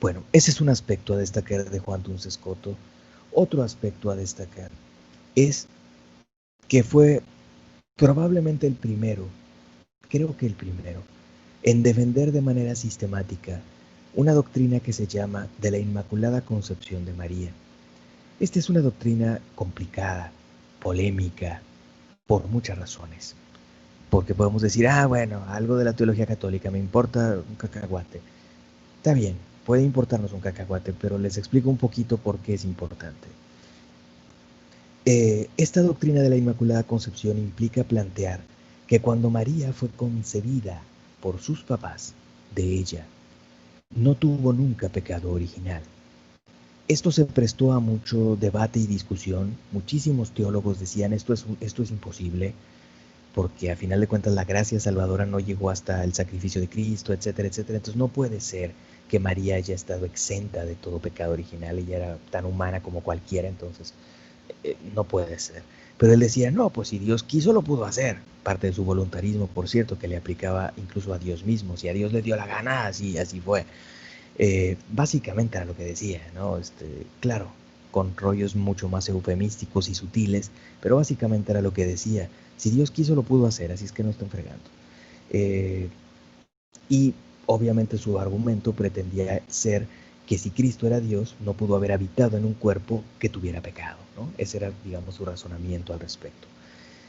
Bueno, ese es un aspecto a destacar de Juan Duns Scoto. Otro aspecto a destacar es que fue probablemente el primero, creo que el primero, en defender de manera sistemática una doctrina que se llama de la Inmaculada Concepción de María. Esta es una doctrina complicada, polémica, por muchas razones. Porque podemos decir, bueno, algo de la teología católica, me importa un cacahuate. Está bien, puede importarnos un cacahuate, pero les explico un poquito por qué es importante. Esta doctrina de la Inmaculada Concepción implica plantear que cuando María fue concebida por sus papás de ella, no tuvo nunca pecado original. Esto se prestó a mucho debate y discusión. Muchísimos teólogos decían esto es imposible, porque a final de cuentas la gracia salvadora no llegó hasta el sacrificio de Cristo, etcétera, etcétera. Entonces no puede ser que María haya estado exenta de todo pecado original, ella era tan humana como cualquiera, entonces no puede ser. Pero él decía, no, pues si Dios quiso lo pudo hacer. Parte de su voluntarismo, por cierto, que le aplicaba incluso a Dios mismo. Si a Dios le dio la gana, así fue. Básicamente era lo que decía, ¿no? Claro, con rollos mucho más eufemísticos y sutiles, pero básicamente era lo que decía. Si Dios quiso lo pudo hacer, así es que no están fregando. Y obviamente su argumento pretendía ser que si Cristo era Dios, no pudo haber habitado en un cuerpo que tuviera pecado, ¿no? Ese era, digamos, su razonamiento al respecto.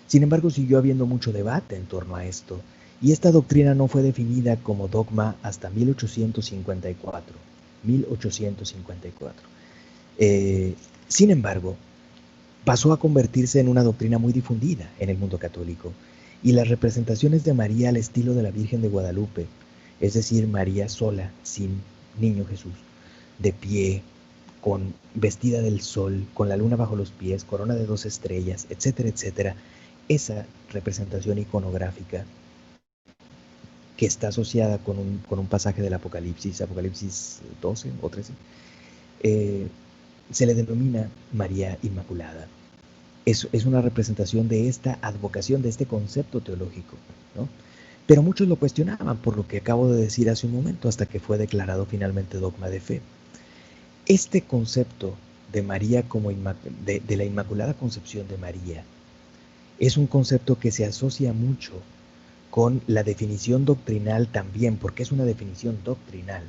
Sin embargo, siguió habiendo mucho debate en torno a esto, y esta doctrina no fue definida como dogma hasta 1854. Sin embargo, pasó a convertirse en una doctrina muy difundida en el mundo católico, y las representaciones de María al estilo de la Virgen de Guadalupe, es decir, María sola, sin niño Jesús, de pie, vestida del sol, con la luna bajo los pies, corona de 2 estrellas, etcétera, etcétera, esa representación iconográfica que está asociada con un pasaje del Apocalipsis 12 o 13, se le denomina María Inmaculada. Es una representación de esta advocación, de este concepto teológico, ¿no? Pero muchos lo cuestionaban por lo que acabo de decir hace un momento, hasta que fue declarado finalmente dogma de fe. Este concepto de María como de la Inmaculada Concepción de María es un concepto que se asocia mucho con la definición doctrinal también, porque es una definición doctrinal,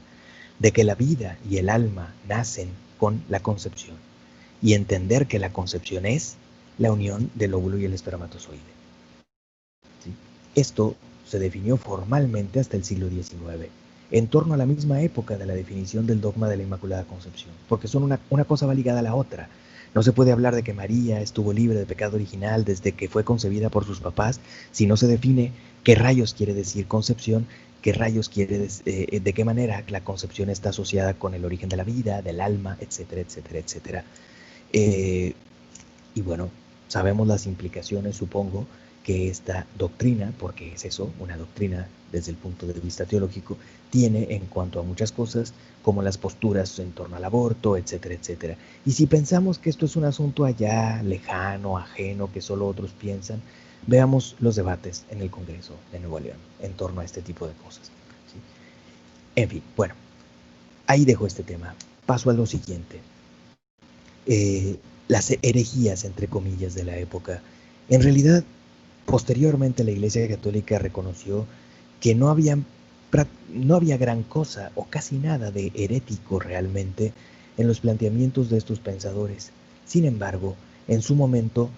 de que la vida y el alma nacen con la concepción, y entender que la concepción es la unión del óvulo y el espermatozoide. ¿Sí? Esto se definió formalmente hasta el siglo XIX, en torno a la misma época de la definición del dogma de la Inmaculada Concepción, porque son una cosa va ligada a la otra. No se puede hablar de que María estuvo libre de pecado original desde que fue concebida por sus papás si no se define qué rayos quiere decir concepción, qué rayos quiere de qué manera la concepción está asociada con el origen de la vida, del alma, etcétera, etcétera, etcétera. Y bueno, sabemos las implicaciones, supongo, que esta doctrina, porque es eso, una doctrina desde el punto de vista teológico, tiene en cuanto a muchas cosas, como las posturas en torno al aborto, etcétera, etcétera. Y si pensamos que esto es un asunto allá, lejano, ajeno, que solo otros piensan, veamos los debates en el Congreso de Nuevo León en torno a este tipo de cosas, ¿sí? En fin, bueno, ahí dejo este tema. Paso a lo siguiente. Las herejías, entre comillas, de la época. En realidad, posteriormente la Iglesia Católica reconoció que no había gran cosa o casi nada de herético realmente en los planteamientos de estos pensadores. Sin embargo, en su momento,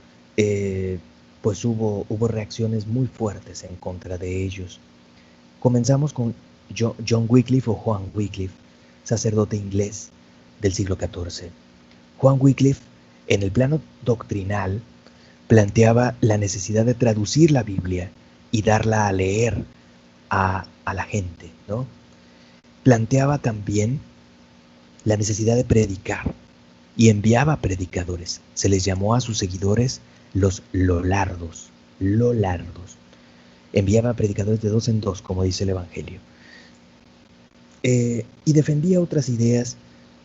pues hubo reacciones muy fuertes en contra de ellos. Comenzamos con John Wycliffe o Juan Wycliffe, sacerdote inglés del siglo XIV. Juan Wycliffe, en el plano doctrinal, planteaba la necesidad de traducir la Biblia y darla a leer a la gente, ¿no? Planteaba también la necesidad de predicar y enviaba predicadores. Se les llamó a sus seguidores los lolardos. Enviaba predicadores de 2 en 2, como dice el Evangelio. Y defendía otras ideas,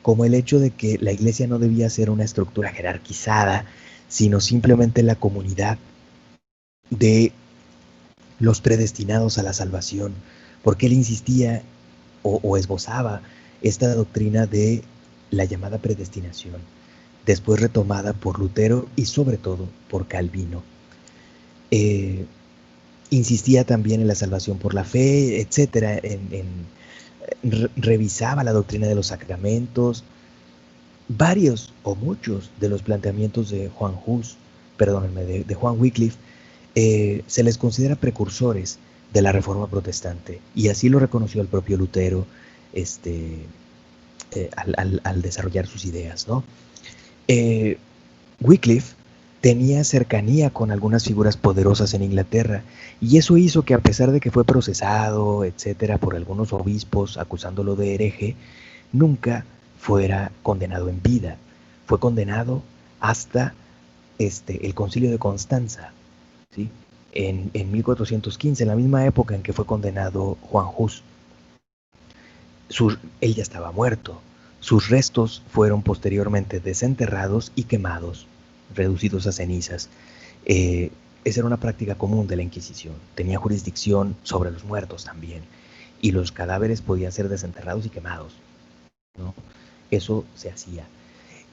como el hecho de que la iglesia no debía ser una estructura jerarquizada, sino simplemente la comunidad de los predestinados a la salvación, porque él insistía o esbozaba esta doctrina de la llamada predestinación, después retomada por Lutero y sobre todo por Calvino. Insistía también en la salvación por la fe, etcétera, revisaba la doctrina de los sacramentos. Varios o muchos de los planteamientos de Juan Wycliffe se les considera precursores de la Reforma Protestante, y así lo reconoció el propio Lutero al desarrollar sus ideas, ¿no? Wycliffe tenía cercanía con algunas figuras poderosas en Inglaterra, y eso hizo que, a pesar de que fue procesado, etcétera, por algunos obispos acusándolo de hereje, nunca fuera condenado en vida. Fue condenado hasta el Concilio de Constanza, ¿sí? En 1415, en la misma época en que fue condenado Juan Hus. Él ya estaba muerto. Sus restos fueron posteriormente desenterrados y quemados, reducidos a cenizas. Esa era una práctica común de la Inquisición. Tenía jurisdicción sobre los muertos también, y los cadáveres podían ser desenterrados y quemados, ¿no? Eso se hacía,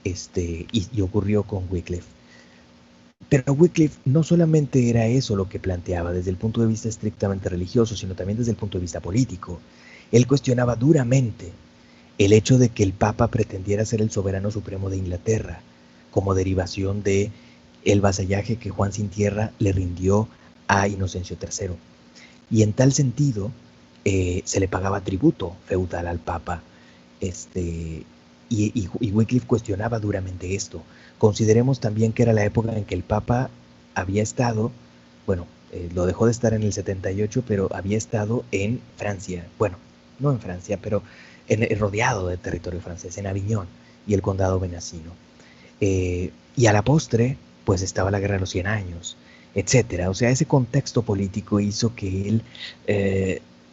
y ocurrió con Wycliffe. Pero Wycliffe no solamente era eso lo que planteaba desde el punto de vista estrictamente religioso, sino también desde el punto de vista político. Él cuestionaba duramente el hecho de que el Papa pretendiera ser el soberano supremo de Inglaterra, como derivación de el vasallaje que Juan sin Tierra le rindió a Inocencio III. Y en tal sentido, se le pagaba tributo feudal al Papa. Y Wycliffe cuestionaba duramente esto. Consideremos también que era la época en que el Papa había estado, lo dejó de estar en el 78, pero había estado en Francia, no en Francia, pero rodeado de territorio francés, en Aviñón y el condado venecino. Y a la postre, pues estaba la Guerra de los 100 Años, etcétera. O sea, ese contexto político hizo que él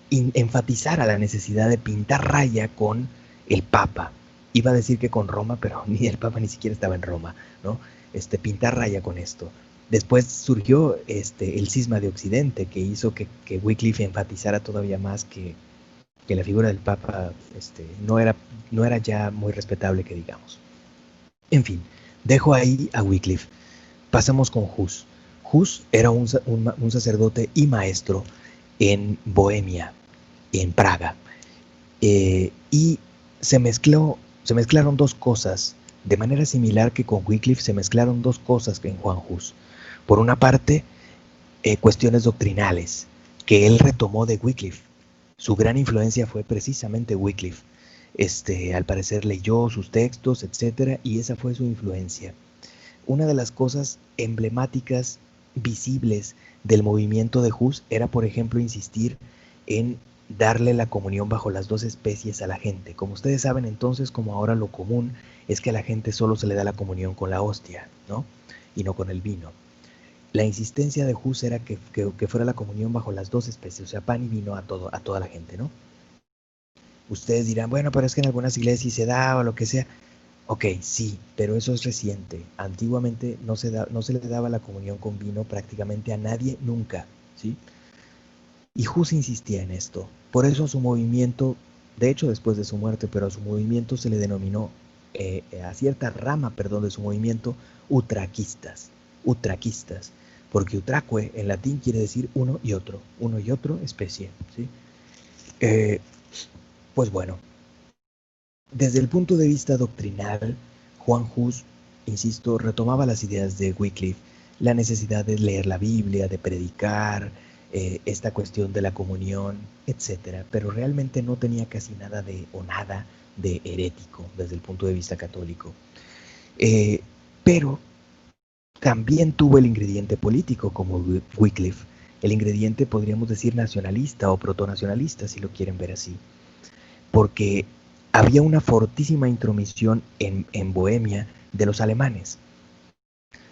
enfatizara la necesidad de pintar raya con el Papa. Iba a decir que con Roma, pero ni el Papa ni siquiera estaba en Roma, ¿no? Pintar raya con esto. Después surgió el cisma de Occidente, que hizo que Wycliffe enfatizara todavía más que la figura del Papa no era ya muy respetable, que digamos. En fin, dejo ahí a Wycliffe. Pasamos con Hus. Hus era un sacerdote y maestro en Bohemia, en Praga. Y se mezclaron dos cosas, de manera similar que con Wycliffe se mezclaron dos cosas en Juan Hus. Por una parte, cuestiones doctrinales, que él retomó de Wycliffe. Su gran influencia fue precisamente Wycliffe. Al parecer leyó sus textos, etcétera, y esa fue su influencia. Una de las cosas emblemáticas, visibles del movimiento de Hus era, por ejemplo, insistir en darle la comunión bajo las 2 especies a la gente. Como ustedes saben, entonces, como ahora, lo común es que a la gente solo se le da la comunión con la hostia, ¿no? Y no con el vino. La insistencia de Hus era que fuera la comunión bajo las 2 especies, o sea, pan y vino a toda la gente, ¿no? Ustedes dirán, bueno, pero es que en algunas iglesias se da o lo que sea. Ok, sí, pero eso es reciente. Antiguamente no se le daba la comunión con vino prácticamente a nadie nunca, ¿sí? Y Hus insistía en esto. Por eso a su movimiento, de hecho después de su muerte, pero a su movimiento se le denominó, a cierta rama, de su movimiento, utraquistas, porque utraque en latín quiere decir uno y otro especie, ¿sí? Pues bueno, desde el punto de vista doctrinal, Juan Hus, insisto, retomaba las ideas de Wycliffe, la necesidad de leer la Biblia, de predicar, esta cuestión de la comunión, etcétera, pero realmente no tenía casi nada de herético desde el punto de vista católico. Pero también tuvo el ingrediente político como Wycliffe. El ingrediente podríamos decir nacionalista o protonacionalista, si lo quieren ver así. Porque había una fortísima intromisión en Bohemia de los alemanes.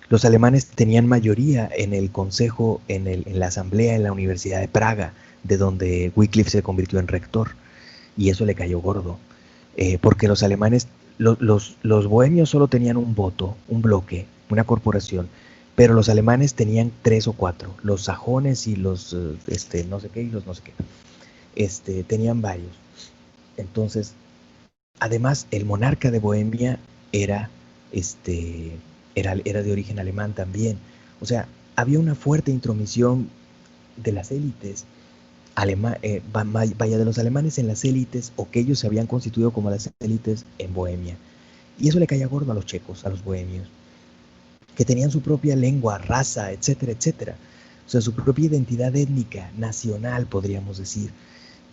Los alemanes tenían mayoría en el consejo, en la asamblea en la Universidad de Praga, de donde Wycliffe se convirtió en rector, y eso le cayó gordo, porque los alemanes, los bohemios solo tenían un voto, un bloque, una corporación, pero los alemanes tenían 3 o 4, los sajones y los no sé qué y los no sé qué, tenían varios. Entonces, además, el monarca de Bohemia era de origen alemán también. O sea, había una fuerte intromisión de las élites, de los alemanes en las élites, o que ellos se habían constituido como las élites en Bohemia. Y eso le caía gordo a los checos, a los bohemios, que tenían su propia lengua, raza, etcétera, etcétera. O sea, su propia identidad étnica, nacional, podríamos decir.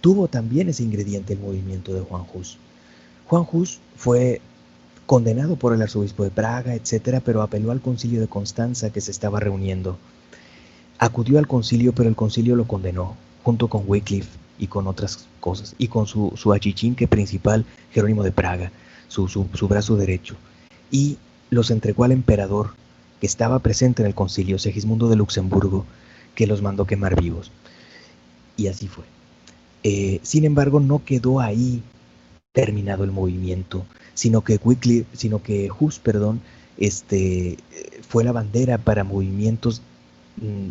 Tuvo también ese ingrediente el movimiento de Juan Hus. Juan Hus fue condenado por el arzobispo de Praga, etcétera, pero apeló al concilio de Constanza que se estaba reuniendo. Acudió al concilio, pero el concilio lo condenó, junto con Wycliffe y con otras cosas, y con su achichinque principal, Jerónimo de Praga, su brazo derecho, y los entregó al emperador que estaba presente en el concilio, Segismundo de Luxemburgo, que los mandó quemar vivos. Y así fue. Sin embargo, no quedó ahí terminado el movimiento, sino que Hus, fue la bandera para movimientos,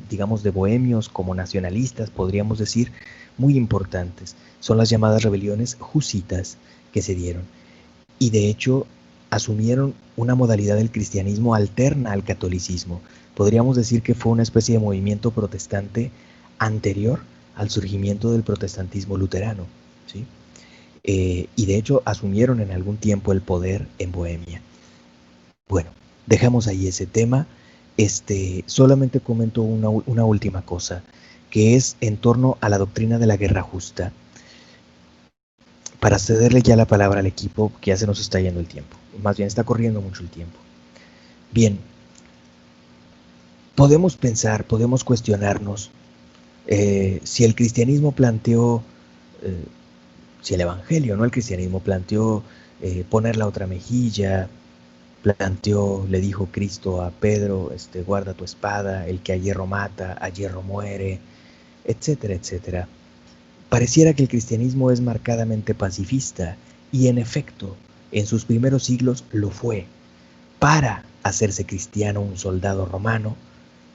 digamos, de bohemios como nacionalistas, podríamos decir, muy importantes. Son las llamadas rebeliones husitas que se dieron. Y de hecho, asumieron una modalidad del cristianismo alterna al catolicismo. Podríamos decir que fue una especie de movimiento protestante anterior al surgimiento del protestantismo luterano, ¿sí? Y de hecho asumieron en algún tiempo el poder en Bohemia. Bueno, dejamos ahí ese tema. Solamente comento una última cosa, que es en torno a la doctrina de la guerra justa, para cederle ya la palabra al equipo, que ya se nos está yendo el tiempo. Más bien está corriendo mucho el tiempo. Bien, podemos pensar, podemos cuestionarnos si el cristianismo planteó... si el evangelio, no el cristianismo, planteó poner la otra mejilla, le dijo Cristo a Pedro, guarda tu espada, el que a hierro mata, a hierro muere, etcétera, etcétera. Pareciera que el cristianismo es marcadamente pacifista, y en efecto, en sus primeros siglos lo fue. Para hacerse cristiano un soldado romano,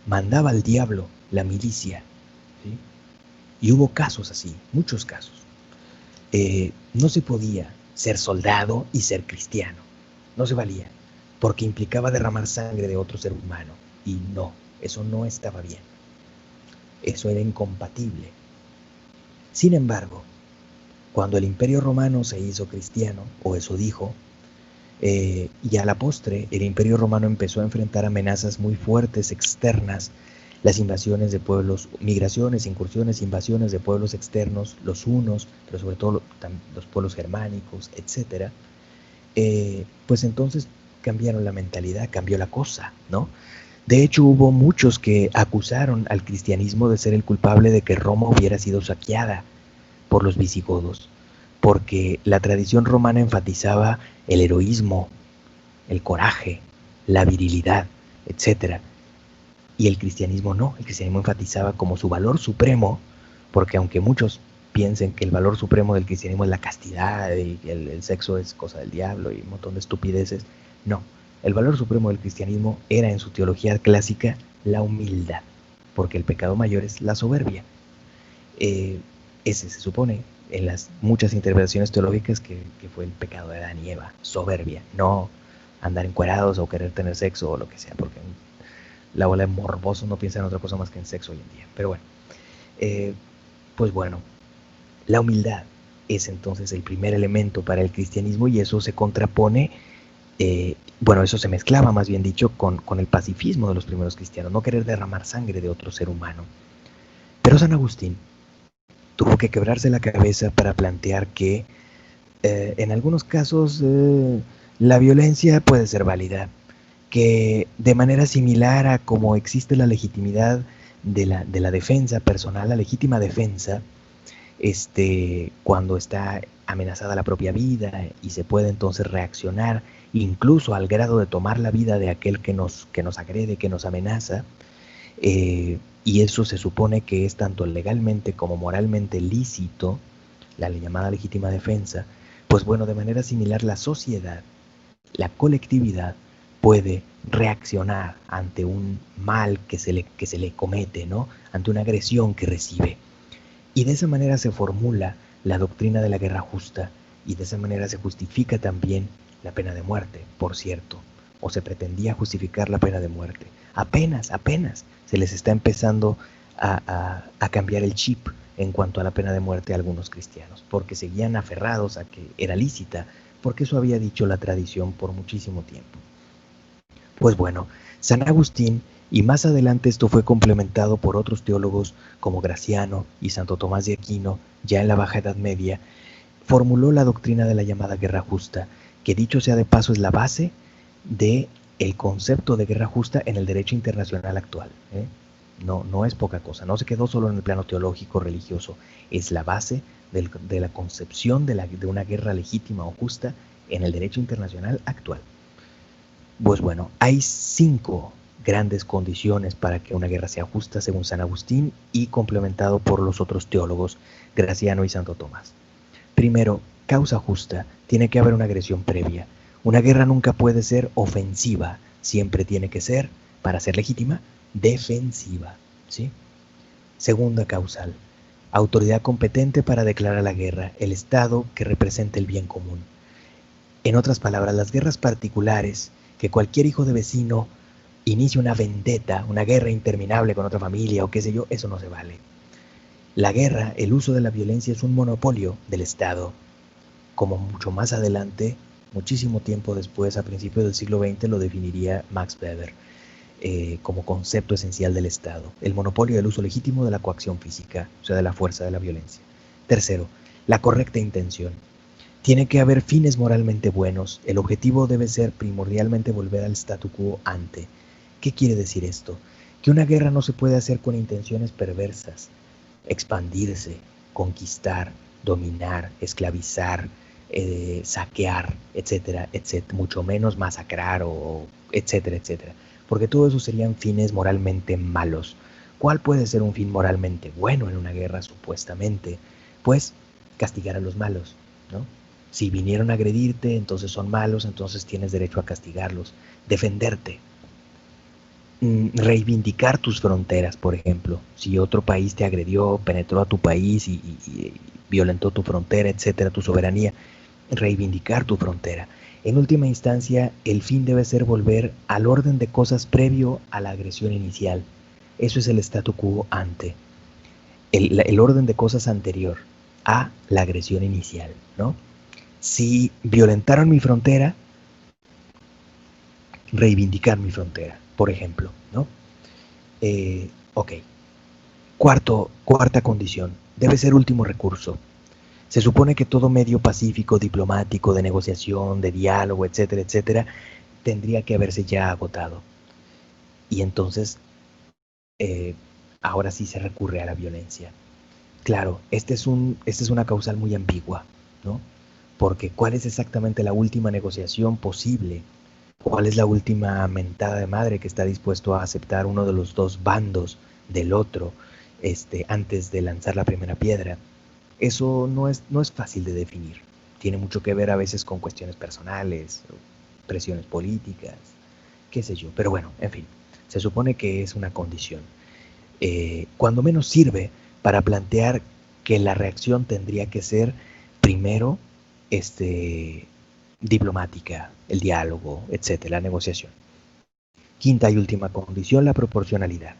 mandaba al diablo la milicia, ¿sí? Y hubo casos así, muchos casos. No se podía ser soldado y ser cristiano, no se valía, porque implicaba derramar sangre de otro ser humano, y no, eso no estaba bien, eso era incompatible. Sin embargo, cuando el Imperio Romano se hizo cristiano, o eso dijo, y a la postre el Imperio Romano empezó a enfrentar amenazas muy fuertes externas, las invasiones de pueblos, migraciones, incursiones, invasiones de pueblos externos, los hunos, pero sobre todo los pueblos germánicos, etc. Pues entonces cambiaron la mentalidad, cambió la cosa, ¿no? De hecho, hubo muchos que acusaron al cristianismo de ser el culpable de que Roma hubiera sido saqueada por los visigodos, porque la tradición romana enfatizaba el heroísmo, el coraje, la virilidad, etc. Y el cristianismo no, el cristianismo enfatizaba como su valor supremo, porque aunque muchos piensen que el valor supremo del cristianismo es la castidad y el sexo es cosa del diablo y un montón de estupideces, no. El valor supremo del cristianismo era en su teología clásica la humildad, porque el pecado mayor es la soberbia. Ese se supone en las muchas interpretaciones teológicas que fue el pecado de Adán y Eva, soberbia, no andar encuerados o querer tener sexo o lo que sea, porque la bola de morbosos no piensa en otra cosa más que en sexo hoy en día. Pero bueno, pues bueno, la humildad es entonces el primer elemento para el cristianismo, y eso se contrapone, eso se mezclaba, más bien dicho, con el pacifismo de los primeros cristianos, no querer derramar sangre de otro ser humano. Pero San Agustín tuvo que quebrarse la cabeza para plantear que en algunos casos la violencia puede ser válida, que de manera similar a como existe la legitimidad de la defensa personal, la legítima defensa, cuando está amenazada la propia vida y se puede entonces reaccionar incluso al grado de tomar la vida de aquel que nos agrede, que nos amenaza, y eso se supone que es tanto legalmente como moralmente lícito, la llamada legítima defensa. Pues bueno, de manera similar la sociedad, la colectividad puede reaccionar ante un mal que se le comete, ¿no? Ante una agresión que recibe. Y de esa manera se formula la doctrina de la guerra justa, y de esa manera se justifica también la pena de muerte, por cierto, o se pretendía justificar la pena de muerte. Apenas se les está empezando a cambiar el chip en cuanto a la pena de muerte a algunos cristianos, porque seguían aferrados a que era lícita, porque eso había dicho la tradición por muchísimo tiempo. Pues bueno, San Agustín, y más adelante esto fue complementado por otros teólogos como Graciano y Santo Tomás de Aquino, ya en la Baja Edad Media, formuló la doctrina de la llamada guerra justa, que dicho sea de paso es la base del concepto de guerra justa en el derecho internacional actual. No es poca cosa, no se quedó solo en el plano teológico religioso, es la base de la concepción de una guerra legítima o justa en el derecho internacional actual. Pues bueno, hay 5 grandes condiciones para que una guerra sea justa según San Agustín y complementado por los otros teólogos, Graciano y Santo Tomás. Primero, causa justa, tiene que haber una agresión previa. Una guerra nunca puede ser ofensiva, siempre tiene que ser, para ser legítima, defensiva, ¿sí? Segunda causal, autoridad competente para declarar la guerra, el Estado que representa el bien común. En otras palabras, las guerras particulares, que cualquier hijo de vecino inicie una vendetta, una guerra interminable con otra familia o qué sé yo, eso no se vale. La guerra, el uso de la violencia es un monopolio del Estado, como mucho más adelante, muchísimo tiempo después, a principios del siglo XX, lo definiría Max Weber como concepto esencial del Estado, el monopolio del uso legítimo de la coacción física, o sea, de la fuerza de la violencia. Tercero, la correcta intención. Tiene que haber fines moralmente buenos, el objetivo debe ser primordialmente volver al statu quo ante. ¿Qué quiere decir esto? Que una guerra no se puede hacer con intenciones perversas, expandirse, conquistar, dominar, esclavizar, saquear, etcétera, etcétera, mucho menos masacrar o etcétera, etcétera, porque todo eso serían fines moralmente malos. ¿Cuál puede ser un fin moralmente bueno en una guerra supuestamente? Pues castigar a los malos, ¿no? Si vinieron a agredirte, entonces son malos, entonces tienes derecho a castigarlos. Defenderte. Reivindicar tus fronteras, por ejemplo. Si otro país te agredió, penetró a tu país y violentó tu frontera, etcétera, tu soberanía, reivindicar tu frontera. En última instancia, el fin debe ser volver al orden de cosas previo a la agresión inicial. Eso es el statu quo ante. El orden de cosas anterior a la agresión inicial, ¿no? Si violentaron mi frontera, reivindicar mi frontera, por ejemplo, ¿no? Ok. Cuarta condición, debe ser último recurso. Se supone que todo medio pacífico, diplomático, de negociación, de diálogo, etcétera, etcétera, tendría que haberse ya agotado. Y entonces, ahora sí se recurre a la violencia. Claro, esta es una causal muy ambigua, ¿no? Porque ¿cuál es exactamente la última negociación posible? ¿Cuál es la última mentada de madre que está dispuesto a aceptar uno de los dos bandos del otro antes de lanzar la primera piedra? Eso no es fácil de definir. Tiene mucho que ver a veces con cuestiones personales, presiones políticas, qué sé yo. Pero bueno, en fin, se supone que es una condición. Cuando menos sirve para plantear que la reacción tendría que ser primero diplomática, el diálogo, etcétera, la negociación. Quinta y última condición, la proporcionalidad.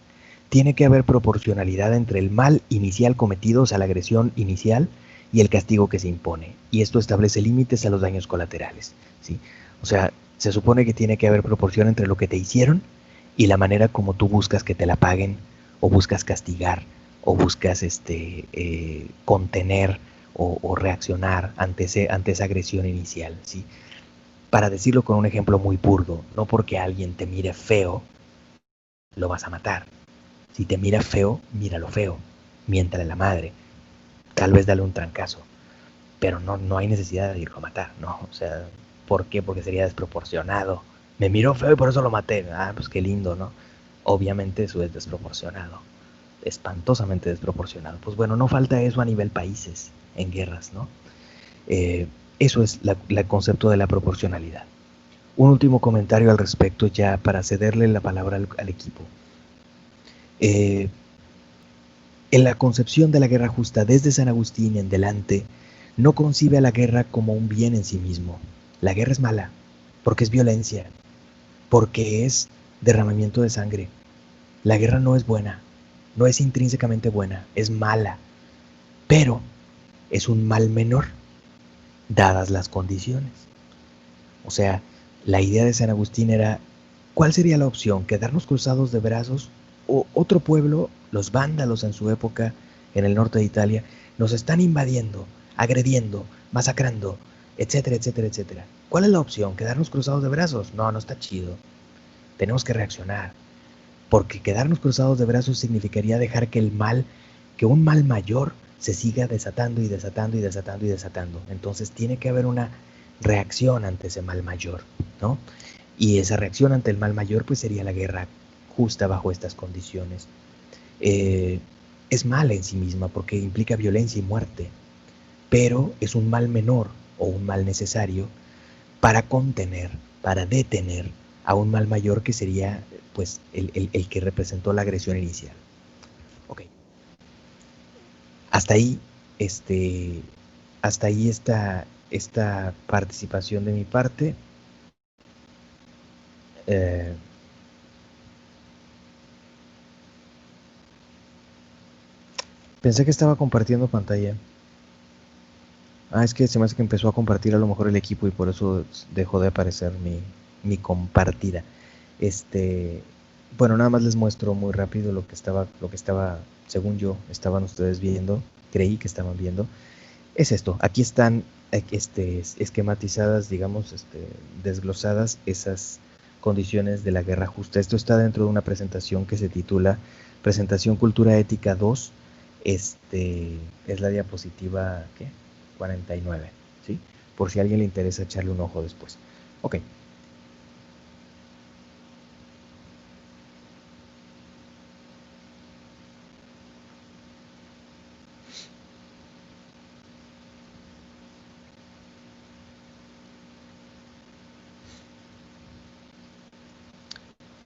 Tiene que haber proporcionalidad entre el mal inicial cometido, o sea, la agresión inicial, y el castigo que se impone. Y esto establece límites a los daños colaterales, ¿sí? O sea, se supone que tiene que haber proporción entre lo que te hicieron y la manera como tú buscas que te la paguen, o buscas castigar, o buscas contener o reaccionar ante esa agresión inicial, ¿sí? Para decirlo con un ejemplo muy burdo, no porque alguien te mire feo, lo vas a matar. Si te mira feo, míralo feo. Miéntale la madre. Tal vez dale un trancazo. Pero no hay necesidad de irlo a matar, ¿no? O sea, ¿por qué? Porque sería desproporcionado. Me miró feo y por eso lo maté. Ah, pues qué lindo, ¿no? Obviamente eso es desproporcionado. Espantosamente desproporcionado. Pues bueno, no falta eso a nivel países, en guerras, ¿no? Eso es el concepto de la proporcionalidad. Un último comentario al respecto ya para cederle la palabra al equipo. En la concepción de la guerra justa desde San Agustín en delante, no concibe a la guerra como un bien en sí mismo. La guerra es mala, porque es violencia, porque es derramamiento de sangre. La guerra no es buena, no es intrínsecamente buena, es mala, pero es un mal menor, dadas las condiciones. O sea, la idea de San Agustín era, ¿cuál sería la opción? ¿Quedarnos cruzados de brazos? ¿O otro pueblo, los vándalos en su época, en el norte de Italia, nos están invadiendo, agrediendo, masacrando, etcétera, etcétera, etcétera? ¿Cuál es la opción? ¿Quedarnos cruzados de brazos? No, no está chido. Tenemos que reaccionar. Porque quedarnos cruzados de brazos significaría dejar que un mal mayor se siga desatando y desatando y desatando y desatando. Entonces tiene que haber una reacción ante ese mal mayor, ¿no? Y esa reacción ante el mal mayor pues sería la guerra justa bajo estas condiciones. Es mala en sí misma porque implica violencia y muerte, pero es un mal menor o un mal necesario para contener, para detener a un mal mayor que sería pues el que representó la agresión inicial. Ok. Hasta ahí, hasta ahí esta participación de mi parte. Eh, Pensé que estaba compartiendo pantalla. Ah, es que se me hace que empezó a compartir a lo mejor el equipo y por eso dejó de aparecer mi compartida. Bueno, nada más les muestro muy rápido lo que estaba, según yo, estaban ustedes viendo, creí que estaban viendo. Es esto, aquí están esquematizadas, digamos, desglosadas esas condiciones de la guerra justa. Esto está dentro de una presentación que se titula Presentación Cultura Ética 2. Es la diapositiva, ¿qué? 49, ¿sí? Por si a alguien le interesa echarle un ojo después. Ok.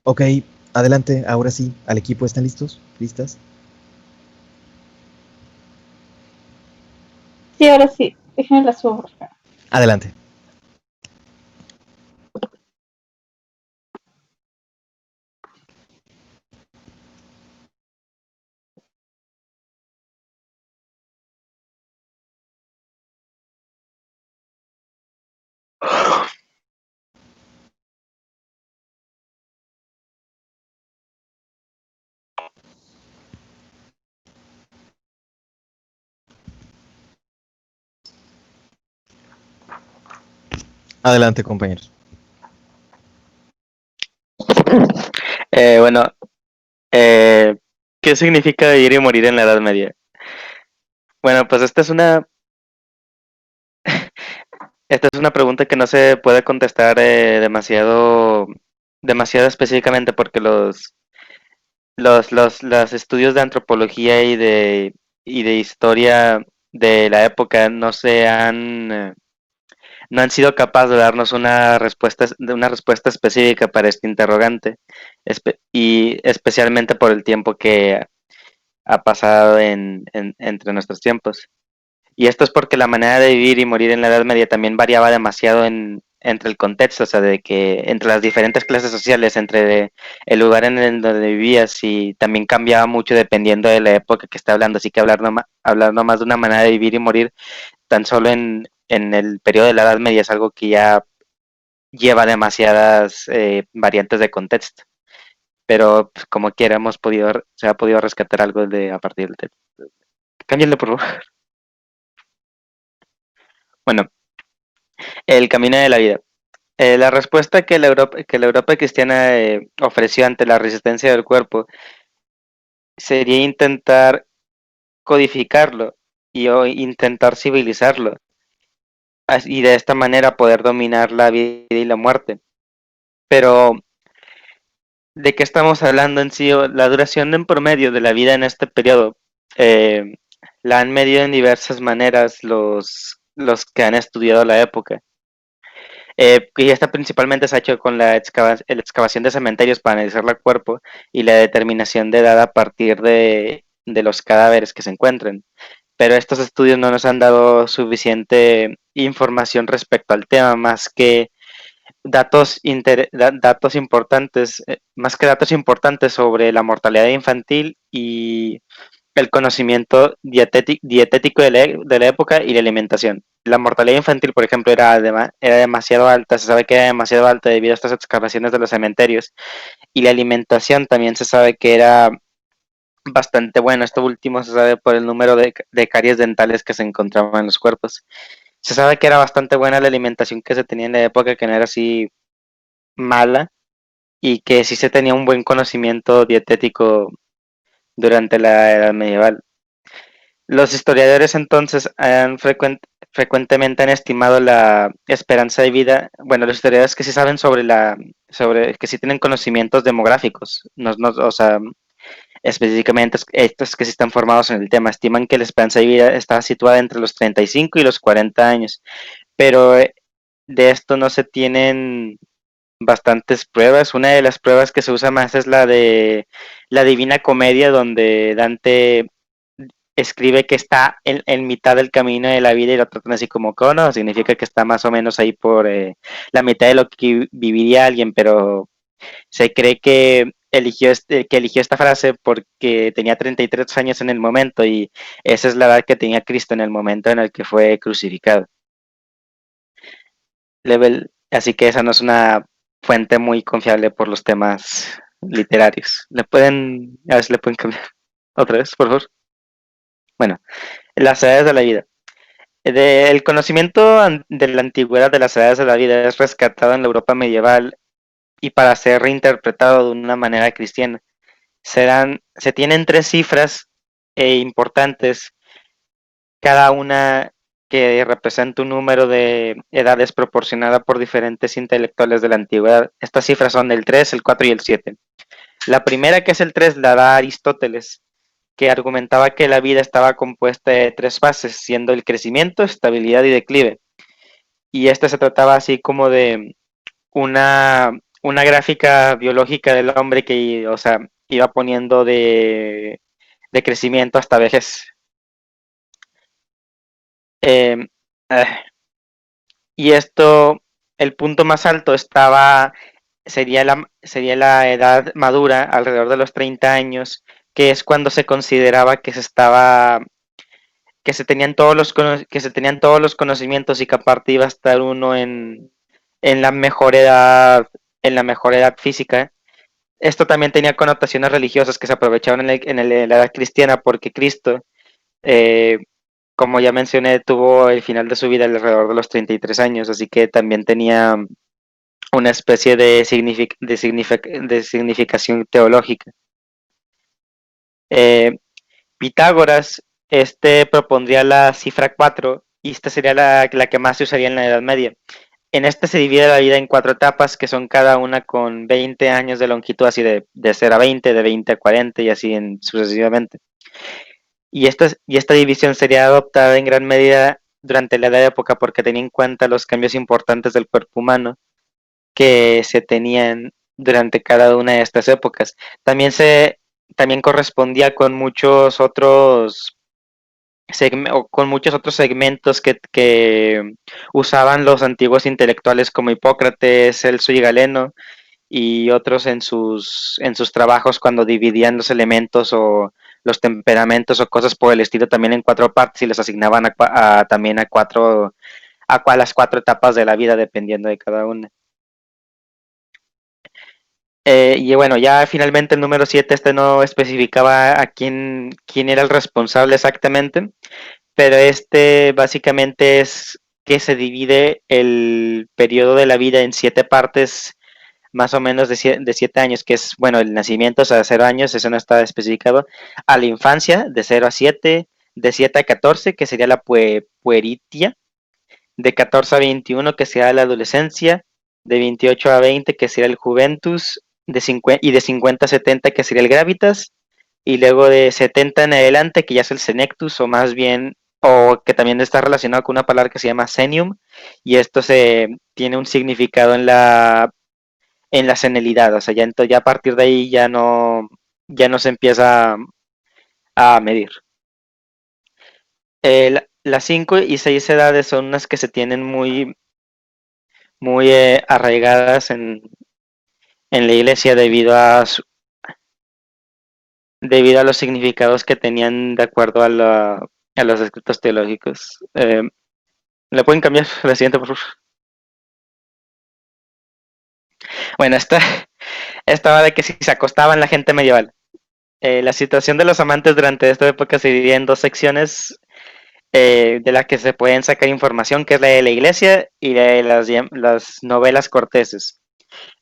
Ok, adelante, ahora sí, al equipo, ¿están listos? ¿Listas? Sí, ahora sí. Déjenme la subo. Adelante. Adelante, compañeros. Bueno, ¿qué significa vivir y morir en la Edad Media? Bueno, pues esta es una pregunta que no se puede contestar demasiado específicamente porque los estudios de antropología y de historia de la época no han sido capaces de darnos una respuesta específica para este interrogante, y especialmente por el tiempo que ha pasado entre nuestros tiempos. Y esto es porque la manera de vivir y morir en la Edad Media también variaba demasiado entre el contexto, o sea, de que entre las diferentes clases sociales, el lugar en el donde vivías, y también cambiaba mucho dependiendo de la época que está hablando. Así que hablar nomás de una manera de vivir y morir tan solo en el periodo de la Edad Media es algo que ya lleva demasiadas variantes de contexto. Pero pues, como quiera se ha podido rescatar algo a partir del texto. Cámbiale, por favor. Bueno, el camino de la vida. La respuesta que la Europa cristiana ofreció ante la resistencia del cuerpo sería intentar codificarlo o intentar civilizarlo y de esta manera poder dominar la vida y la muerte. Pero, ¿de qué estamos hablando en sí? La duración en promedio de la vida en este periodo eh, la han medido en diversas maneras los que han estudiado la época. Y esta principalmente se ha hecho con la excavación de cementerios para analizar el cuerpo y la determinación de edad a partir de los cadáveres que se encuentren. Pero estos estudios no nos han dado suficiente información respecto al tema, más que datos importantes, datos importantes sobre la mortalidad infantil y el conocimiento dietético de la época y la alimentación. La mortalidad infantil, por ejemplo, era demasiado alta, se sabe que era demasiado alta debido a estas excavaciones de los cementerios, y la alimentación también se sabe que era bastante buena. Esto último se sabe por el número de caries dentales que se encontraban en los cuerpos. Se sabe que era bastante buena la alimentación que se tenía en la época, que no era así mala, y que sí se tenía un buen conocimiento dietético durante la edad medieval. Los historiadores entonces frecuentemente han estimado la esperanza de vida. Bueno, los historiadores que sí saben sobre que sí tienen conocimientos demográficos, o sea, específicamente estos que sí están formados en el tema, estiman que la esperanza de vida está situada entre los 35 y los 40 años, pero de esto no se tienen bastantes pruebas. Una de las pruebas que se usa más es la de la Divina Comedia, donde Dante escribe que está en mitad del camino de la vida y lo tratan así como cono, significa que está más o menos ahí por la mitad de lo que viviría alguien, pero se cree que eligió esta frase porque tenía 33 años en el momento y esa es la edad que tenía Cristo en el momento en el que fue crucificado. Así que esa no es una fuente muy confiable por los temas literarios. A ver si le pueden cambiar otra vez, por favor. Bueno, las edades de la vida. El conocimiento de la antigüedad de las edades de la vida es rescatado en la Europa medieval y para ser reinterpretado de una manera cristiana. Se tienen tres cifras importantes, cada una que representa un número de edades proporcionada por diferentes intelectuales de la antigüedad. Estas cifras son el 3, el 4 y el 7. La primera, que es el 3, la da Aristóteles, que argumentaba que la vida estaba compuesta de tres fases, siendo el crecimiento, estabilidad y declive. Y este se trataba así como de una gráfica biológica del hombre que, o sea, iba poniendo de crecimiento hasta vejez. Eh, eh, y esto, el punto más alto sería la edad madura, alrededor de los 30 años, que es cuando se consideraba que se tenían todos los conocimientos y que aparte iba a estar uno en la mejor edad, en la mejor edad física. Esto también tenía connotaciones religiosas que se aprovechaban en la edad cristiana porque Cristo, eh, como ya mencioné, tuvo el final de su vida alrededor de los 33 años, así que también tenía una especie de significación teológica. Pitágoras, propondría la cifra 4 y esta sería la que más se usaría en la Edad Media. En este se divide la vida en 4 etapas, que son cada una con 20 años de longitud, así de 0 a 20, de 20 a 40 y así sucesivamente. Y esta división sería adoptada en gran medida durante la Edad de Época porque tenía en cuenta los cambios importantes del cuerpo humano que se tenían durante cada una de estas épocas. También correspondía con muchos otros segmentos que usaban los antiguos intelectuales como Hipócrates, Celso y Galeno y otros en sus trabajos cuando dividían los elementos o los temperamentos o cosas por el estilo también en 4 partes y les asignaban también a las 4 etapas de la vida dependiendo de cada una. Y bueno, ya finalmente el número 7 no especificaba a quién era el responsable exactamente, pero básicamente es que se divide el periodo de la vida en 7 partes, más o menos de 7 años, que es, bueno, el nacimiento, o sea, 0 años, eso no está especificado, a la infancia, de 0 a 7, de 7 a 14, que sería la pueritia, de 14 a 21, que sería la adolescencia, de 28 a 20, que sería el juventus, y de 50 a 70, que sería el gravitas, y luego de 70 en adelante, que ya es el senectus, o más bien, o que también está relacionado con una palabra que se llama senium, y esto tiene un significado en la senilidad, o sea, ya a partir de ahí ya no se empieza a medir. Las 5 y 6 edades son unas que se tienen muy, muy arraigadas en la iglesia debido a los significados que tenían de acuerdo a los escritos teológicos. ¿Le pueden cambiar la siguiente, por favor? Bueno, estaba de que si se acostaban la gente medieval. La situación de los amantes durante esta época se dividía en 2 secciones de las que se pueden sacar información, que es la de la iglesia y la de las novelas corteses.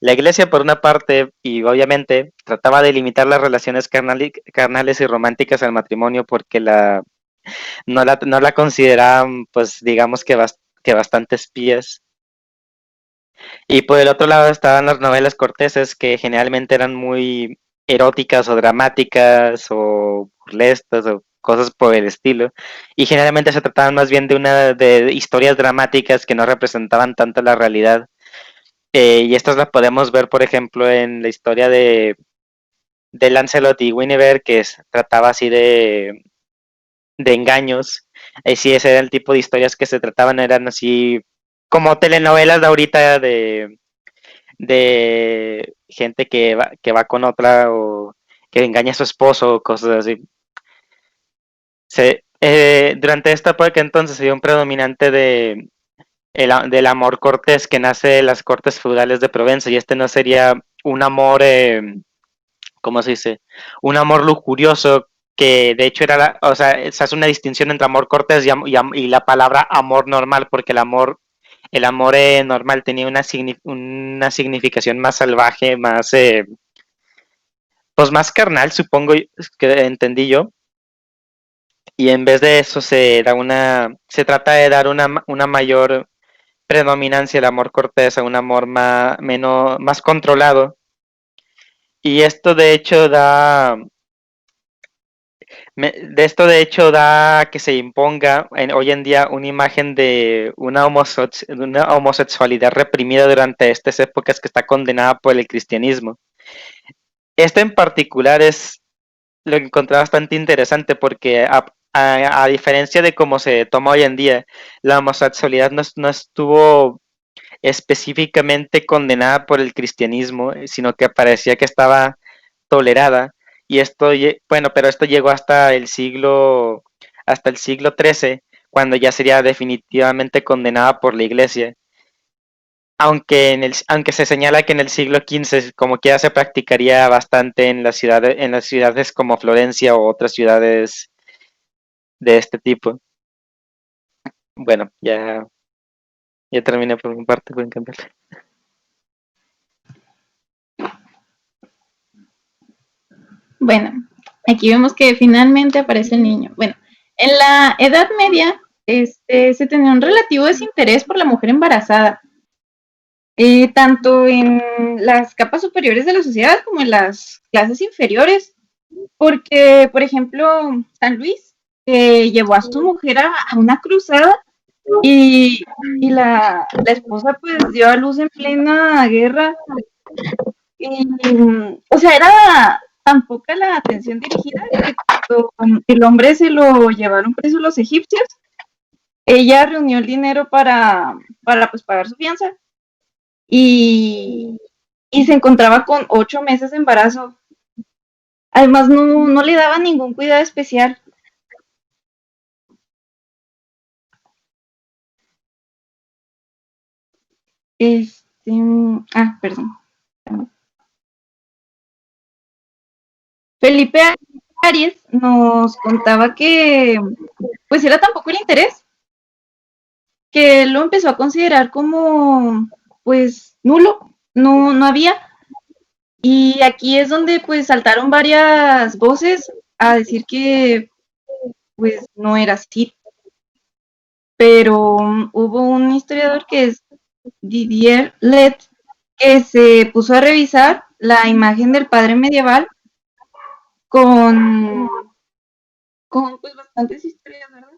La iglesia, por una parte, y obviamente, trataba de limitar las relaciones carnales y románticas al matrimonio porque no la consideraban, pues, digamos que bastante espías. Y por el otro lado estaban las novelas corteses, que generalmente eran muy eróticas o dramáticas o burlescas o cosas por el estilo. Y generalmente se trataban más bien de historias dramáticas que no representaban tanto la realidad. Y estas las podemos ver, por ejemplo, en la historia de Lancelot y Guinevere, que trataba así de engaños. Sí, ese era el tipo de historias que se trataban, eran así como telenovelas de ahorita de gente que va con otra o que engaña a su esposo o cosas así. Durante esta época entonces se dio un predominante del amor cortés que nace de las cortes feudales de Provenza, y este no sería un amor, ¿cómo se dice? Un amor lujurioso, que de hecho o sea, se hace una distinción entre amor cortés y la palabra amor normal, porque el amor normal tenía una significación más salvaje, pues más carnal, supongo que entendí yo. Y en vez de eso se trata de dar una mayor predominancia al amor cortés, a un amor más controlado. Y esto de hecho da que se imponga hoy en día una imagen de una homosexualidad reprimida durante estas épocas, que está condenada por el cristianismo. Esto en particular es lo que encontré bastante interesante, porque a diferencia de cómo se toma hoy en día, la homosexualidad no estuvo específicamente condenada por el cristianismo, sino que parecía que estaba tolerada. Y bueno, pero esto llegó hasta el siglo XIII, cuando ya sería definitivamente condenada por la iglesia. Aunque se señala que en el siglo XV como que ya se practicaría bastante en las ciudades como Florencia o otras ciudades de este tipo. Bueno, ya terminé por mi parte, pueden cambiar. Bueno, aquí vemos que finalmente aparece el niño. Bueno, en la Edad Media se tenía un relativo desinterés por la mujer embarazada, tanto en las capas superiores de la sociedad como en las clases inferiores, porque, por ejemplo, San Luis llevó a su mujer a una cruzada y la esposa pues dio a luz en plena guerra. Y, o sea, era tan poca la atención dirigida que cuando el hombre se lo llevaron preso los egipcios, ella reunió el dinero para pues pagar su fianza y, se encontraba con 8 meses de embarazo. Además, no le daba ningún cuidado especial. Perdón. Felipe Arias nos contaba que pues era tampoco el interés que lo empezó a considerar como, pues, nulo, no había. Y aquí es donde, pues, saltaron varias voces a decir que, pues, no era así. Pero hubo un historiador que es Didier Let, que se puso a revisar la imagen del padre medieval con pues bastantes historias, ¿verdad?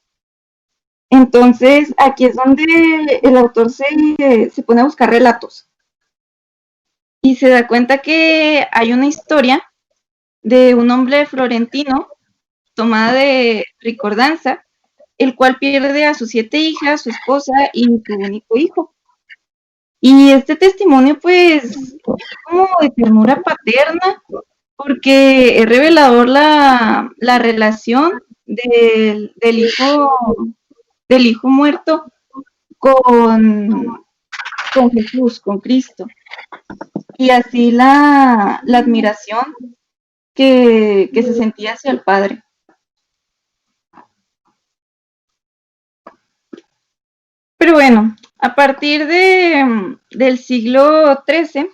Entonces, aquí es donde el autor se pone a buscar relatos y se da cuenta que hay una historia de un hombre florentino tomada de Ricordanza, el cual pierde a sus 7 hijas, su esposa y su único hijo. Y este testimonio, pues, es como de ternura paterna, porque es revelador la relación del hijo muerto con Jesús, con Cristo. Y así la admiración que se sentía hacia el Padre. Pero bueno, a partir del siglo XIII,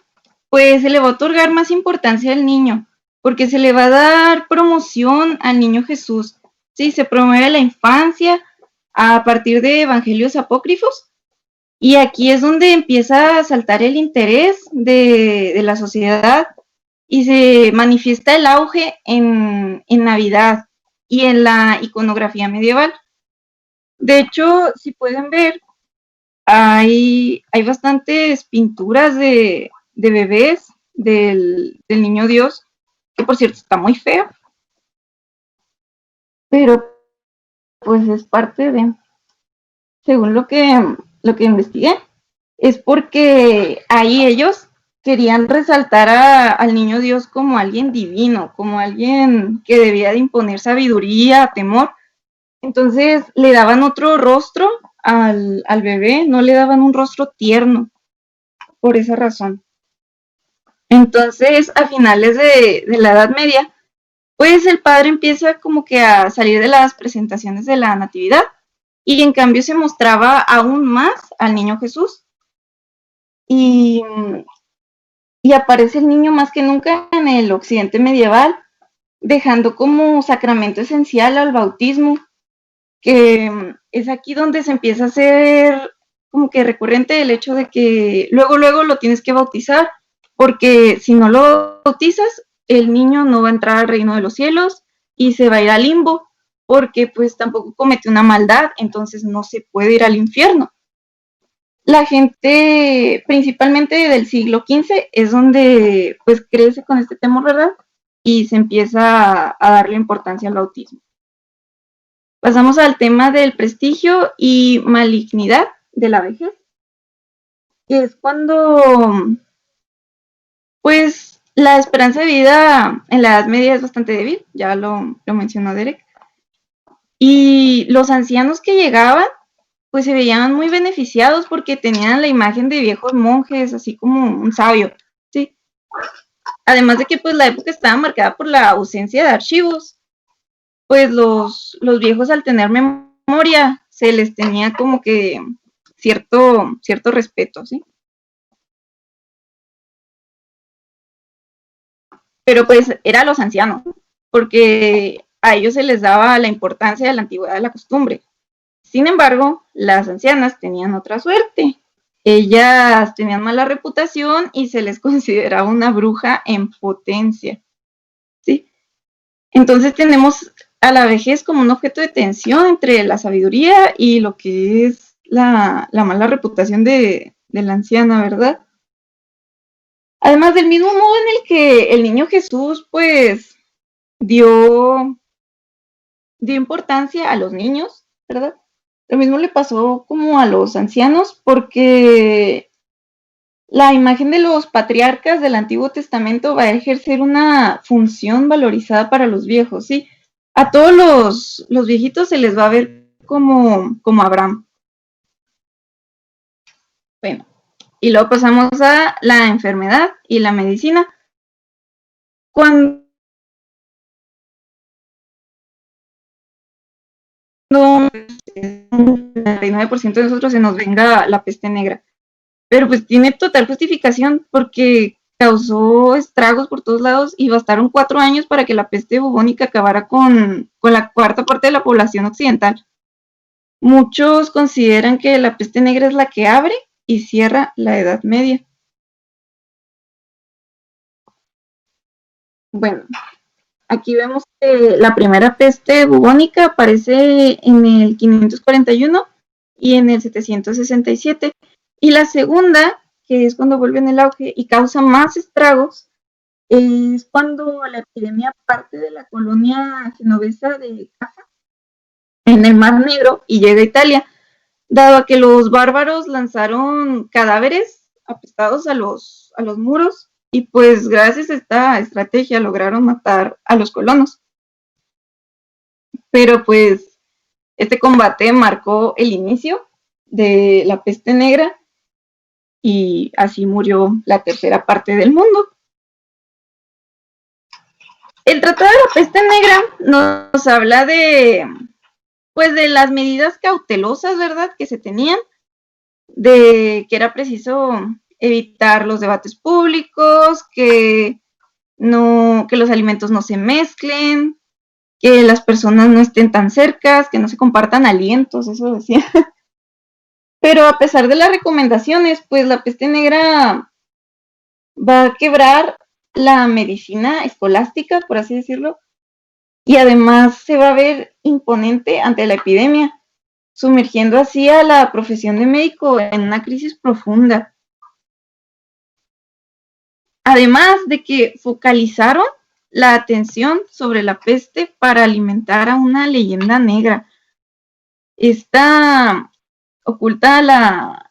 pues se le va a otorgar más importancia al niño, porque se le va a dar promoción al niño Jesús. Sí, se promueve la infancia a partir de evangelios apócrifos, y aquí es donde empieza a saltar el interés de la sociedad y se manifiesta el auge en Navidad y en la iconografía medieval. De hecho, si pueden ver, hay bastantes pinturas de bebés del niño Dios, que por cierto está muy feo, pero pues es parte de, según lo que investigué, es porque ahí ellos querían resaltar al niño Dios como alguien divino, como alguien que debía de imponer sabiduría, temor. Entonces le daban otro rostro al bebé, no le daban un rostro tierno, por esa razón. Entonces, a finales de la Edad Media, pues el padre empieza como que a salir de las presentaciones de la Natividad y en cambio se mostraba aún más al niño Jesús. Y aparece el niño más que nunca en el occidente medieval, dejando como sacramento esencial al bautismo, que es aquí donde se empieza a hacer como que recurrente el hecho de que luego lo tienes que bautizar, porque si no lo bautizas, el niño no va a entrar al reino de los cielos y se va a ir al limbo, porque pues tampoco comete una maldad, entonces no se puede ir al infierno. La gente, principalmente del siglo XV, es donde pues crece con este temor, ¿verdad? Y se empieza a darle importancia al bautismo. Pasamos al tema del prestigio y malignidad de la vejez, que es cuando, pues, la esperanza de vida en la Edad Media es bastante débil, ya lo mencionó Derek, y los ancianos que llegaban, pues se veían muy beneficiados porque tenían la imagen de viejos monjes, así como un sabio, ¿sí? Además de que, pues, la época estaba marcada por la ausencia de archivos, pues los viejos al tener memoria se les tenía como que cierto respeto, ¿sí? Pero pues era a los ancianos, porque a ellos se les daba la importancia de la antigüedad de la costumbre. Sin embargo, las ancianas tenían otra suerte. Ellas tenían mala reputación y se les consideraba una bruja en potencia, ¿sí? Entonces tenemos a la vejez como un objeto de tensión entre la sabiduría y lo que es la mala reputación de la anciana, ¿verdad? Además, del mismo modo en el que el niño Jesús, pues, dio importancia a los niños, ¿verdad? Lo mismo le pasó como a los ancianos, porque la imagen de los patriarcas del Antiguo Testamento va a ejercer una función valorizada para los viejos, ¿sí? A todos los viejitos se les va a ver como Abraham. Bueno, y luego pasamos a la enfermedad y la medicina. Cuando el 99% de nosotros se nos venga la peste negra. Pero pues tiene total justificación porque causó estragos por todos lados y bastaron 4 años para que la peste bubónica acabara con la cuarta parte de la población occidental. Muchos consideran que la peste negra es la que abre y cierra la Edad Media. Bueno, aquí vemos que la primera peste bubónica aparece en el 541 y en el 767. Y la segunda, que es cuando vuelve en el auge y causa más estragos, es cuando la epidemia parte de la colonia genovesa de Caffa, en el Mar Negro, y llega a Italia, dado a que los bárbaros lanzaron cadáveres apestados a los muros, y pues gracias a esta estrategia lograron matar a los colonos. Pero pues este combate marcó el inicio de la peste negra y así murió la tercera parte del mundo. El Tratado de la Peste Negra nos habla de las medidas cautelosas, ¿verdad?, que se tenían, de que era preciso evitar los debates públicos, que los alimentos no se mezclen, que las personas no estén tan cercas, que no se compartan alientos, eso decía. Pero a pesar de las recomendaciones, pues la peste negra va a quebrar la medicina escolástica, por así decirlo, y además se va a ver imponente ante la epidemia, sumergiendo así a la profesión de médico en una crisis profunda. Además de que focalizaron la atención sobre la peste para alimentar a una leyenda negra. Esta oculta la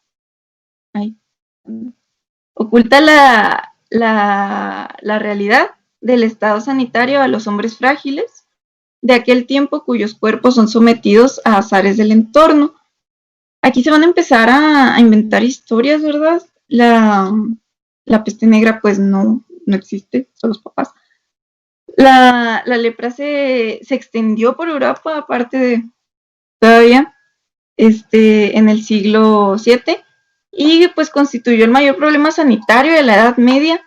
realidad del estado sanitario a los hombres frágiles de aquel tiempo cuyos cuerpos son sometidos a azares del entorno. Aquí se van a empezar a inventar historias, ¿verdad? La peste negra pues no existe, son los papás. La lepra se extendió por Europa, aparte de todavía, en el siglo VII, y pues constituyó el mayor problema sanitario de la Edad Media,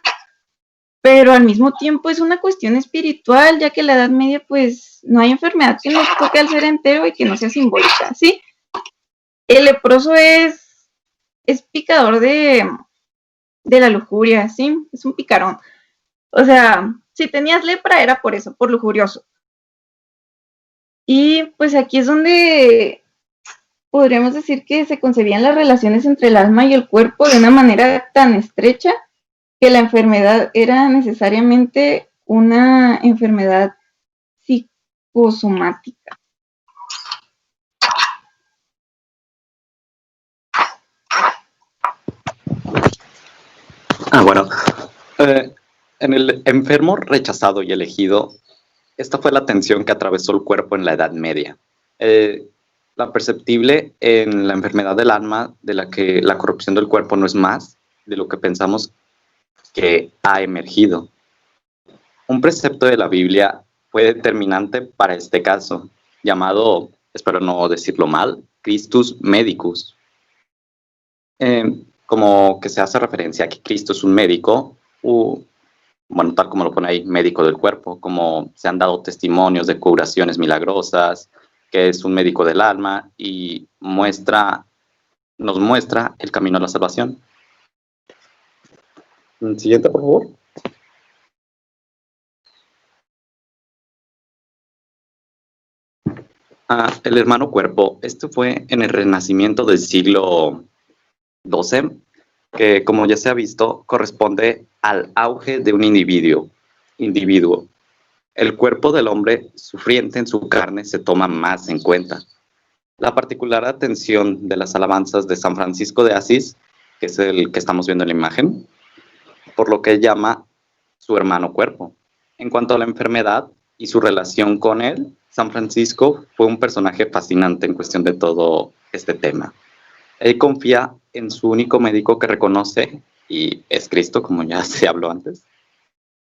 pero al mismo tiempo es una cuestión espiritual, ya que en la Edad Media pues no hay enfermedad que nos toque al ser entero y que no sea simbólica, ¿sí? El leproso es picador de la lujuria, ¿sí? Es un picarón. O sea, si tenías lepra era por eso, por lujurioso. Y pues aquí es donde podríamos decir que se concebían las relaciones entre el alma y el cuerpo de una manera tan estrecha que la enfermedad era necesariamente una enfermedad psicosomática. Bueno, en el enfermo rechazado y elegido, esta fue la tensión que atravesó el cuerpo en la Edad Media. La perceptible en la enfermedad del alma, de la que la corrupción del cuerpo no es más de lo que pensamos que ha emergido. Un precepto de la Biblia fue determinante para este caso, llamado, espero no decirlo mal, Christus Medicus. Como que se hace referencia a que Cristo es un médico, bueno, tal como lo pone ahí, médico del cuerpo, como se han dado testimonios de curaciones milagrosas, que es un médico del alma y nos muestra el camino a la salvación. Siguiente, por favor. El hermano cuerpo. Este fue en el Renacimiento del siglo XII, que como ya se ha visto, corresponde al auge de un individuo. El cuerpo del hombre sufriente en su carne se toma más en cuenta. La particular atención de las alabanzas de San Francisco de Asís, que es el que estamos viendo en la imagen, por lo que él llama su hermano cuerpo. En cuanto a la enfermedad y su relación con él, San Francisco fue un personaje fascinante en cuestión de todo este tema. Él confía en su único médico que reconoce, y es Cristo, como ya se habló antes.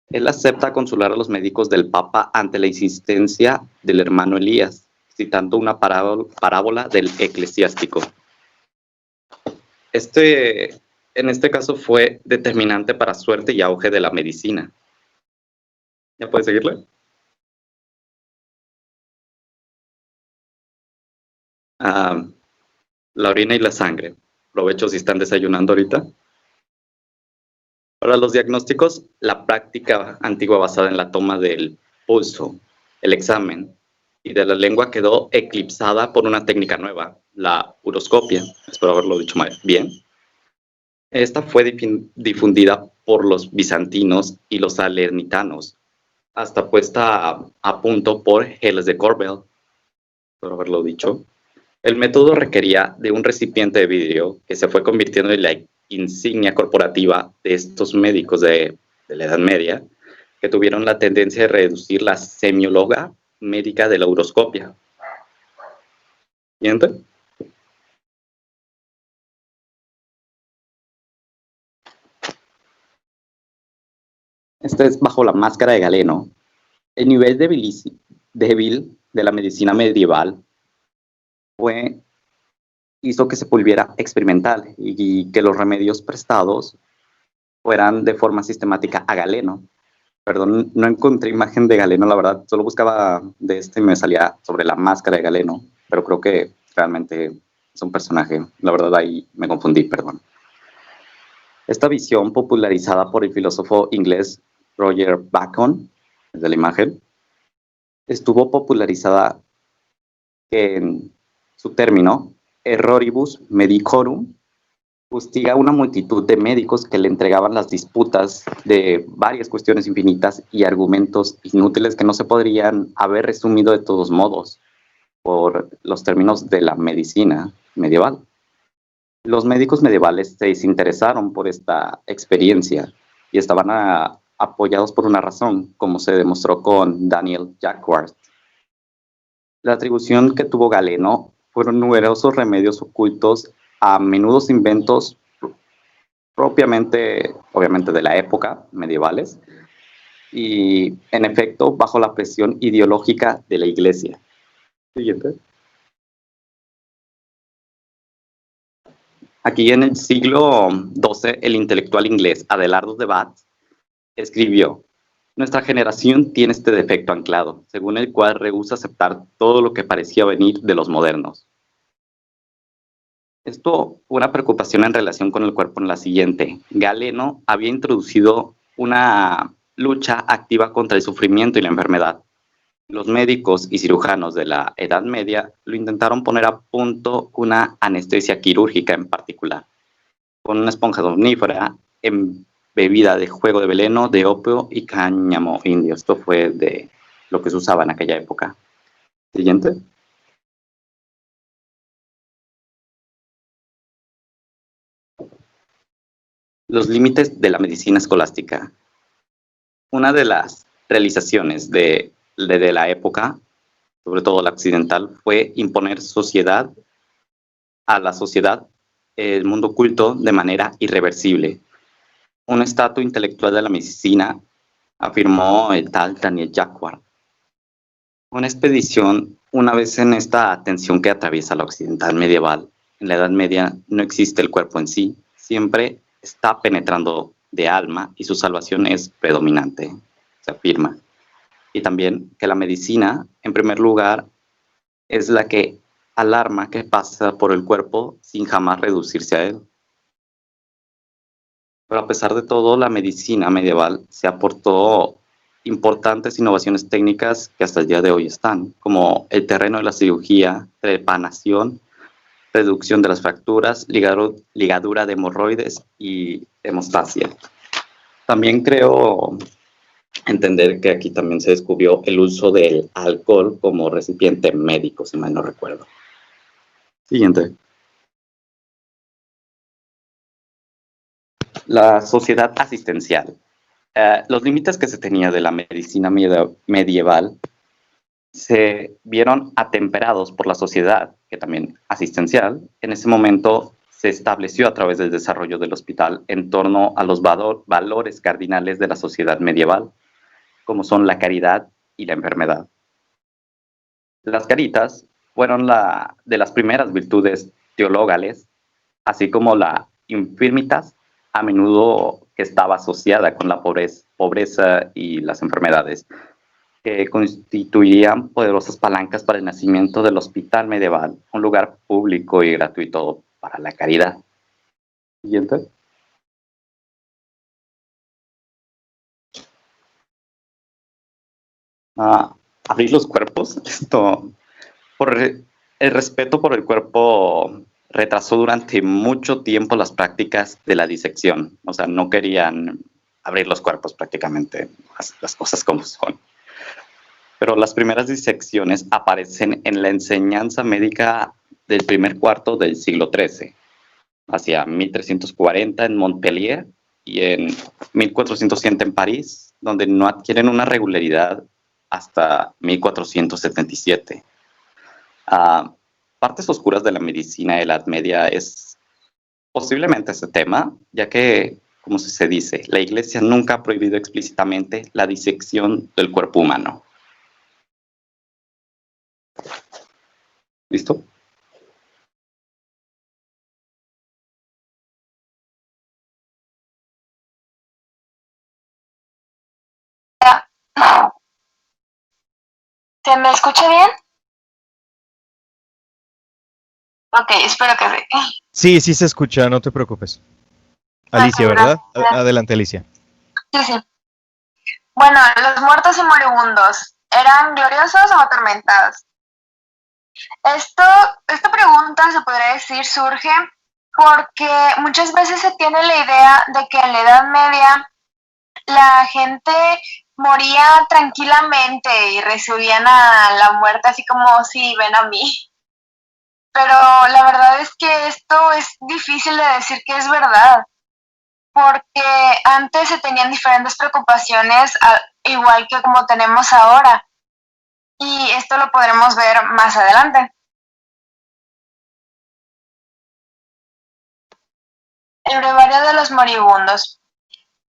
Él acepta consular a los médicos del Papa ante la insistencia del hermano Elías, citando una parábola del eclesiástico. En este caso fue determinante para suerte y auge de la medicina. ¿Ya puedes seguirle? La orina y la sangre. Provecho si están desayunando ahorita. Para los diagnósticos, la práctica antigua basada en la toma del pulso, el examen y de la lengua quedó eclipsada por una técnica nueva, la uroscopia. Espero haberlo dicho bien. Esta fue difundida por los bizantinos y los salernitanos, hasta puesta a punto por Hales de Corbel. Espero haberlo dicho. El método requería de un recipiente de vidrio que se fue convirtiendo en la insignia corporativa de estos médicos de la Edad Media, que tuvieron la tendencia de reducir la semióloga médica de la uroscopia. ¿Siguiente? Este es bajo la máscara de Galeno. El nivel débil de la medicina medieval hizo que se volviera experimental y que los remedios prestados fueran de forma sistemática a Galeno. Perdón, no encontré imagen de Galeno, la verdad, solo buscaba de y me salía sobre la máscara de Galeno, pero creo que realmente es un personaje, la verdad ahí me confundí, perdón. Esta visión popularizada por el filósofo inglés Roger Bacon, de la imagen, estuvo popularizada en su término erroribus medicorum, fustiga una multitud de médicos que le entregaban las disputas de varias cuestiones infinitas y argumentos inútiles que no se podrían haber resumido de todos modos por los términos de la medicina medieval. Los médicos medievales se desinteresaron por esta experiencia y estaban apoyados por una razón, como se demostró con Daniel Jacquard. La atribución que tuvo Galeno fueron numerosos remedios ocultos a menudos inventos propiamente, obviamente, de la época, medievales, y en efecto bajo la presión ideológica de la Iglesia. Siguiente. Aquí en el siglo XII, el intelectual inglés Adelardo de Bath escribió: nuestra generación tiene este defecto anclado, según el cual rehúsa aceptar todo lo que parecía venir de los modernos. Esto fue una preocupación en relación con el cuerpo en la siguiente. Galeno había introducido una lucha activa contra el sufrimiento y la enfermedad. Los médicos y cirujanos de la Edad Media lo intentaron poner a punto una anestesia quirúrgica en particular, con una esponja somnífera embebida de jugo de veleno, de opio y cáñamo indio. Esto fue de lo que se usaba en aquella época. Siguiente. Los límites de la medicina escolástica. Una de las realizaciones de la época, sobre todo la occidental, fue imponer a la sociedad el mundo culto de manera irreversible. Un estatus intelectual de la medicina, afirmó el tal Daniel Jacquard. Una expedición, una vez en esta tensión que atraviesa la occidental medieval, en la Edad Media no existe el cuerpo en sí, siempre está penetrando de alma y su salvación es predominante, se afirma. Y también que la medicina, en primer lugar, es la que alarma que pasa por el cuerpo sin jamás reducirse a él. Pero a pesar de todo, la medicina medieval se aportó importantes innovaciones técnicas que hasta el día de hoy están, como el terreno de la cirugía, trepanación, reducción de las fracturas, ligadura de hemorroides y hemostasia. También creo entender que aquí también se descubrió el uso del alcohol como recipiente médico, si mal no recuerdo. Siguiente. La sociedad asistencial. Los límites que se tenía de la medicina medieval se vieron atemperados por la sociedad, que también asistencial. En ese momento se estableció a través del desarrollo del hospital en torno a los valores cardinales de la sociedad medieval, como son la caridad y la enfermedad. Las caritas fueron de las primeras virtudes teologales, así como la infirmitas, a menudo estaba asociada con la pobreza y las enfermedades, que constituirían poderosas palancas para el nacimiento del hospital medieval, un lugar público y gratuito para la caridad. Siguiente. Abrir los cuerpos. El respeto por el cuerpo retrasó durante mucho tiempo las prácticas de la disección. O sea, no querían abrir los cuerpos prácticamente, las cosas como son. Pero las primeras disecciones aparecen en la enseñanza médica del primer cuarto del siglo XIII, hacia 1340 en Montpellier y en 1407 en París, donde no adquieren una regularidad hasta 1477. Partes oscuras de la medicina de la Edad Media es posiblemente ese tema, ya que, como se dice, la Iglesia nunca ha prohibido explícitamente la disección del cuerpo humano. ¿Listo? ¿Se me escucha bien? Ok, espero que sí. Sí se escucha, no te preocupes. Alicia, ¿verdad? Adelante, Alicia. Sí. Bueno, los muertos y moribundos, ¿eran gloriosos o atormentados? Esta pregunta, se podría decir, surge porque muchas veces se tiene la idea de que en la Edad Media la gente moría tranquilamente y recibían a la muerte así como, sí, ven a mí. Pero la verdad es que esto es difícil de decir que es verdad, porque antes se tenían diferentes preocupaciones, igual que como tenemos ahora, y esto lo podremos ver más adelante. El brevario de los moribundos.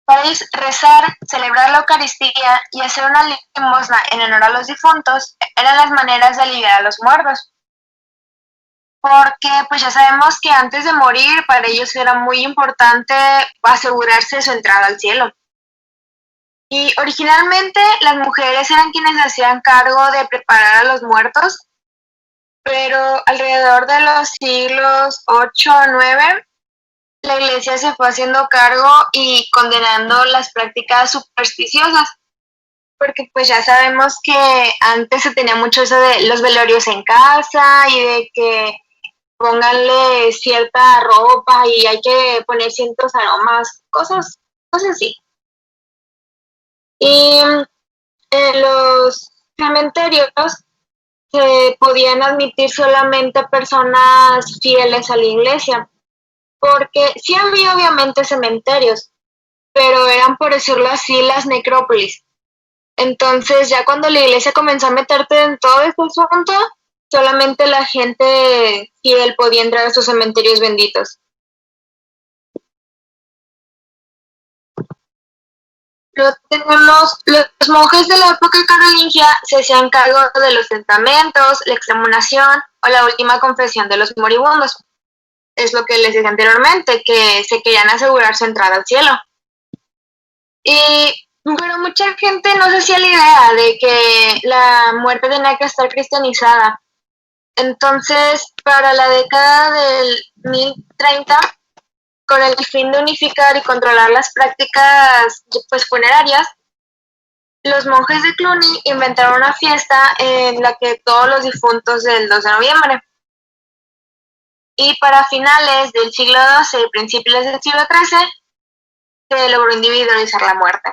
Para rezar, celebrar la Eucaristía y hacer una limosna en honor a los difuntos eran las maneras de aliviar a los muertos. Porque pues ya sabemos que antes de morir para ellos era muy importante asegurarse de su entrada al cielo. Y originalmente las mujeres eran quienes hacían cargo de preparar a los muertos, pero alrededor de los siglos 8 o 9, la Iglesia se fue haciendo cargo y condenando las prácticas supersticiosas, porque pues ya sabemos que antes se tenía mucho eso de los velorios en casa y de que pónganle cierta ropa y hay que poner ciertos aromas, cosas así. Y en los cementerios se podían admitir solamente personas fieles a la Iglesia, porque sí había obviamente cementerios, pero eran, por decirlo así, las necrópolis. Entonces ya cuando la Iglesia comenzó a meterte en todo este asunto, solamente la gente fiel podía entrar a sus cementerios benditos. Luego tenemos los monjes de la época carolingia, se hacían cargo de los testamentos, la extremaunción o la última confesión de los moribundos. Es lo que les dije anteriormente, que se querían asegurar su entrada al cielo. Pero mucha gente no se hacía la idea de que la muerte tenía que estar cristianizada. Entonces, para la década del 1030, con el fin de unificar y controlar las prácticas funerarias, los monjes de Cluny inventaron una fiesta en la que todos los difuntos del 2 de noviembre. Y para finales del siglo XII y principios del siglo XIII, se logró individualizar la muerte.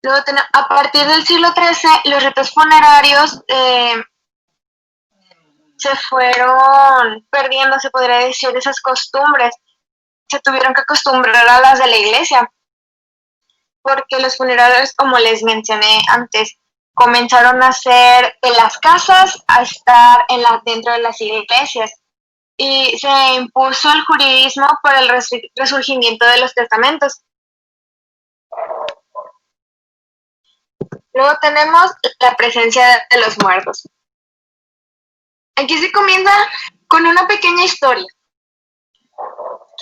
Luego, a partir del siglo XIII, los ritos funerarios se fueron perdiendo, se podría decir, esas costumbres. Se tuvieron que acostumbrar a las de la Iglesia, porque los funerarios, como les mencioné antes, comenzaron a ser de las casas a estar dentro de las iglesias. Y se impuso el juridismo por el resurgimiento de los testamentos. Luego tenemos la presencia de los muertos. Aquí se comienza con una pequeña historia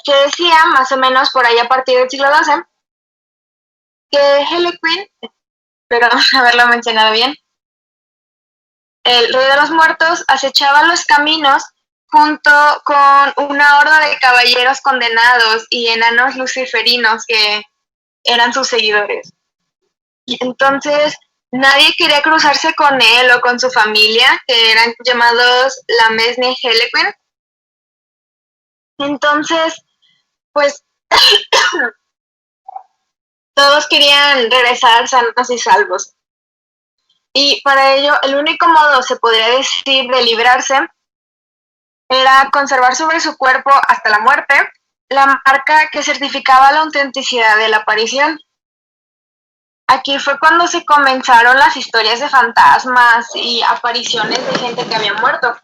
que decía, más o menos por ahí a partir del siglo XII, que Harlequin, espero haberlo mencionado bien, el rey de los muertos, acechaba los caminos junto con una horda de caballeros condenados y enanos luciferinos que eran sus seguidores. Y entonces nadie quería cruzarse con él o con su familia, que eran llamados la Mesne Harlequin. Entonces, pues todos querían regresar sanos y salvos. Y para ello, el único modo, se podría decir, de librarse era conservar sobre su cuerpo hasta la muerte la marca que certificaba la autenticidad de la aparición. Aquí fue cuando se comenzaron las historias de fantasmas y apariciones de gente que había muerto.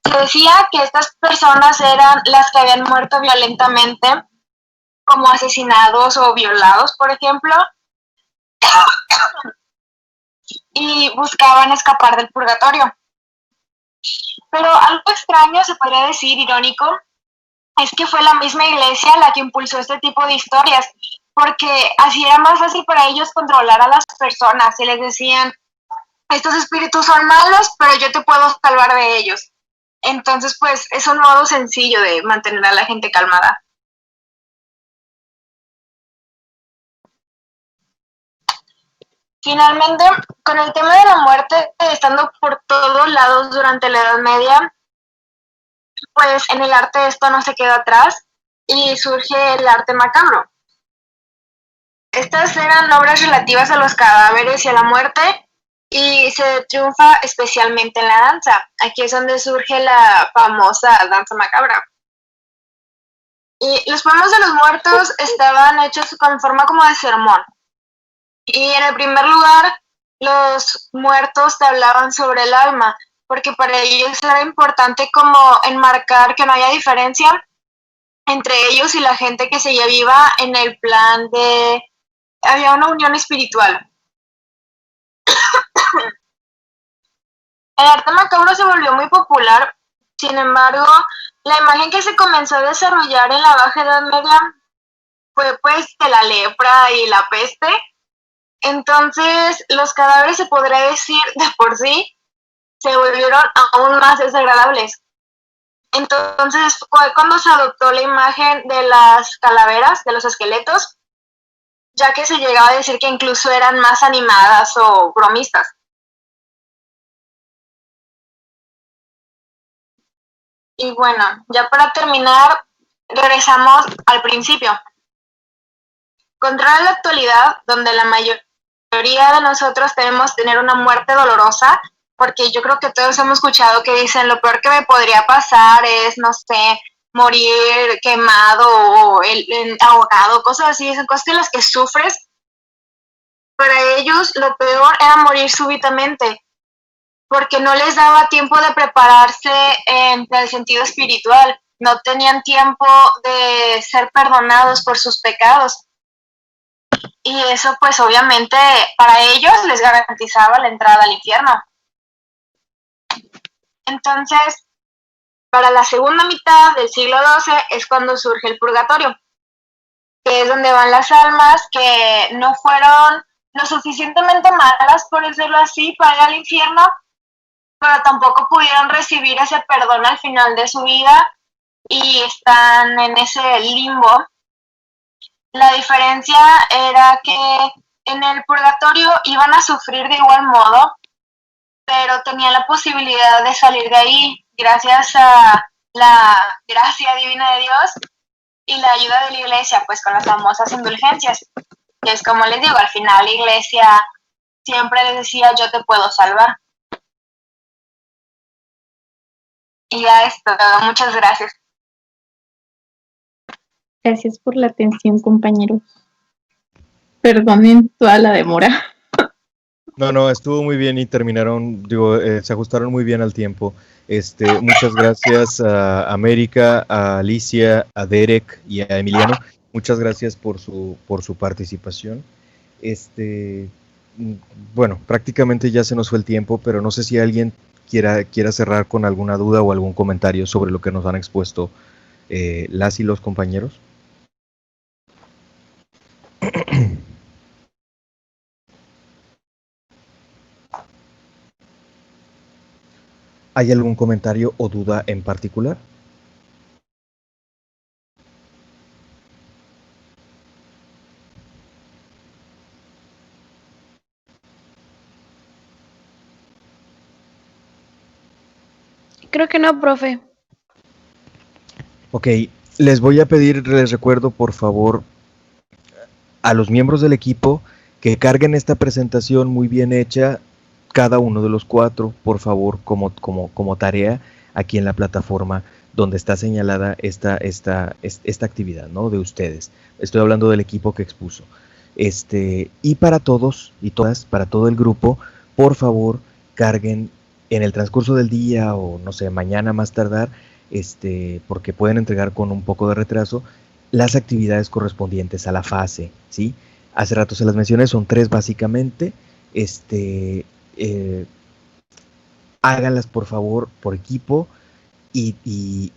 Se decía que estas personas eran las que habían muerto violentamente, como asesinados o violados, por ejemplo, y buscaban escapar del purgatorio. Pero algo extraño, se podría decir, irónico, es que fue la misma iglesia la que impulsó este tipo de historias, porque así era más fácil para ellos controlar a las personas. Se les decían, estos espíritus son malos, pero yo te puedo salvar de ellos. Entonces, pues, es un modo sencillo de mantener a la gente calmada. Finalmente, con el tema de la muerte estando por todos lados durante la Edad Media, pues en el arte esto no se queda atrás y surge el arte macabro. Estas eran obras relativas a los cadáveres y a la muerte y se triunfa especialmente en la danza. Aquí es donde surge la famosa danza macabra. Y los poemas de los muertos estaban hechos con forma como de sermón. Y en el primer lugar, los muertos te hablaban sobre el alma, porque para ellos era importante como enmarcar que no haya diferencia entre ellos y la gente que seguía viva en el plan de... había una unión espiritual. El arte macabro se volvió muy popular, sin embargo, la imagen que se comenzó a desarrollar en la Baja Edad Media fue pues de la lepra y la peste. Entonces, los cadáveres, se podría decir, de por sí, se volvieron aún más desagradables. Entonces, fue cuando se adoptó la imagen de las calaveras, de los esqueletos, ya que se llegaba a decir que incluso eran más animadas o bromistas. Y bueno, ya para terminar, regresamos al principio. Contra la actualidad, donde la mayoría de nosotros tememos tener una muerte dolorosa, porque yo creo que todos hemos escuchado que dicen lo peor que me podría pasar es, no sé, morir quemado o ahogado, cosas así, son cosas en las que sufres. Para ellos lo peor era morir súbitamente, porque no les daba tiempo de prepararse en el sentido espiritual, no tenían tiempo de ser perdonados por sus pecados. Y eso pues obviamente para ellos les garantizaba la entrada al infierno. Entonces, para la segunda mitad del siglo XII es cuando surge el purgatorio, que es donde van las almas que no fueron lo suficientemente malas, por decirlo así, para ir al infierno, pero tampoco pudieron recibir ese perdón al final de su vida y están en ese limbo. La diferencia era que en el purgatorio iban a sufrir de igual modo, pero tenían la posibilidad de salir de ahí gracias a la gracia divina de Dios y la ayuda de la iglesia, pues con las famosas indulgencias. Y es como les digo, al final la iglesia siempre les decía, yo te puedo salvar. Y ya es todo, muchas gracias. Gracias por la atención, compañeros. Perdonen toda la demora. No, estuvo muy bien y terminaron, se ajustaron muy bien al tiempo. Muchas gracias a América, a Alicia, a Derek y a Emiliano. Muchas gracias por su participación. bueno, prácticamente ya se nos fue el tiempo, pero no sé si alguien quiera cerrar con alguna duda o algún comentario sobre lo que nos han expuesto las y los compañeros. ¿Hay algún comentario o duda en particular? Creo que no, profe. Ok, les recuerdo por favor a los miembros del equipo que carguen esta presentación muy bien hecha, cada uno de los 4, por favor, como tarea aquí en la plataforma donde está señalada esta actividad, ¿no? De ustedes. Estoy hablando del equipo que expuso. Y para todos y todas, para todo el grupo, por favor, carguen en el transcurso del día o no sé, mañana más tardar, porque pueden entregar con un poco de retraso las actividades correspondientes a la fase, ¿sí? Hace rato se las mencioné, son 3 básicamente. Háganlas por favor por equipo y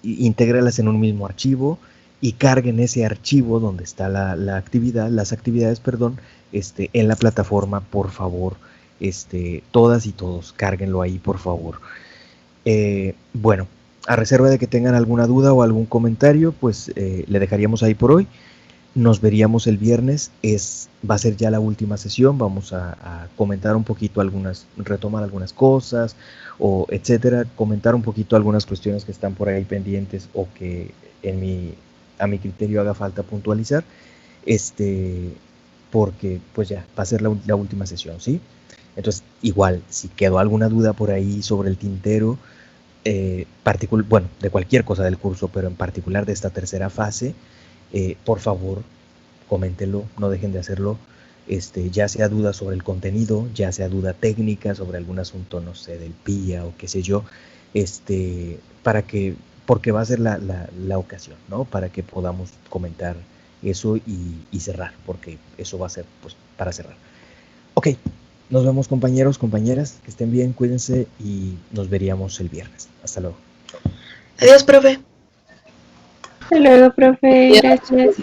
intégralas en un mismo archivo y carguen ese archivo donde está las actividades, en la plataforma, por favor. Todas y todos, cárguenlo ahí, por favor. Bueno, a reserva de que tengan alguna duda o algún comentario, pues le dejaríamos ahí por hoy. Nos veríamos el viernes, va a ser ya la última sesión, vamos a comentar un poquito retomar algunas cosas, o etcétera, comentar un poquito algunas cuestiones que están por ahí pendientes o que a mi criterio haga falta puntualizar, porque pues ya va a ser la última sesión, ¿sí? Entonces, igual, si quedó alguna duda por ahí sobre el tintero, bueno, de cualquier cosa del curso, pero en particular de esta tercera fase, por favor, coméntenlo, no dejen de hacerlo, ya sea duda sobre el contenido, ya sea duda técnica sobre algún asunto, no sé, del PIA o qué sé yo, porque va a ser la ocasión, ¿no? Para que podamos comentar eso y cerrar, porque eso va a ser, pues, para cerrar. Ok, nos vemos, compañeros, compañeras, que estén bien, cuídense y nos veríamos el viernes. Hasta luego. Adiós, profe. Hasta luego, profe. Gracias.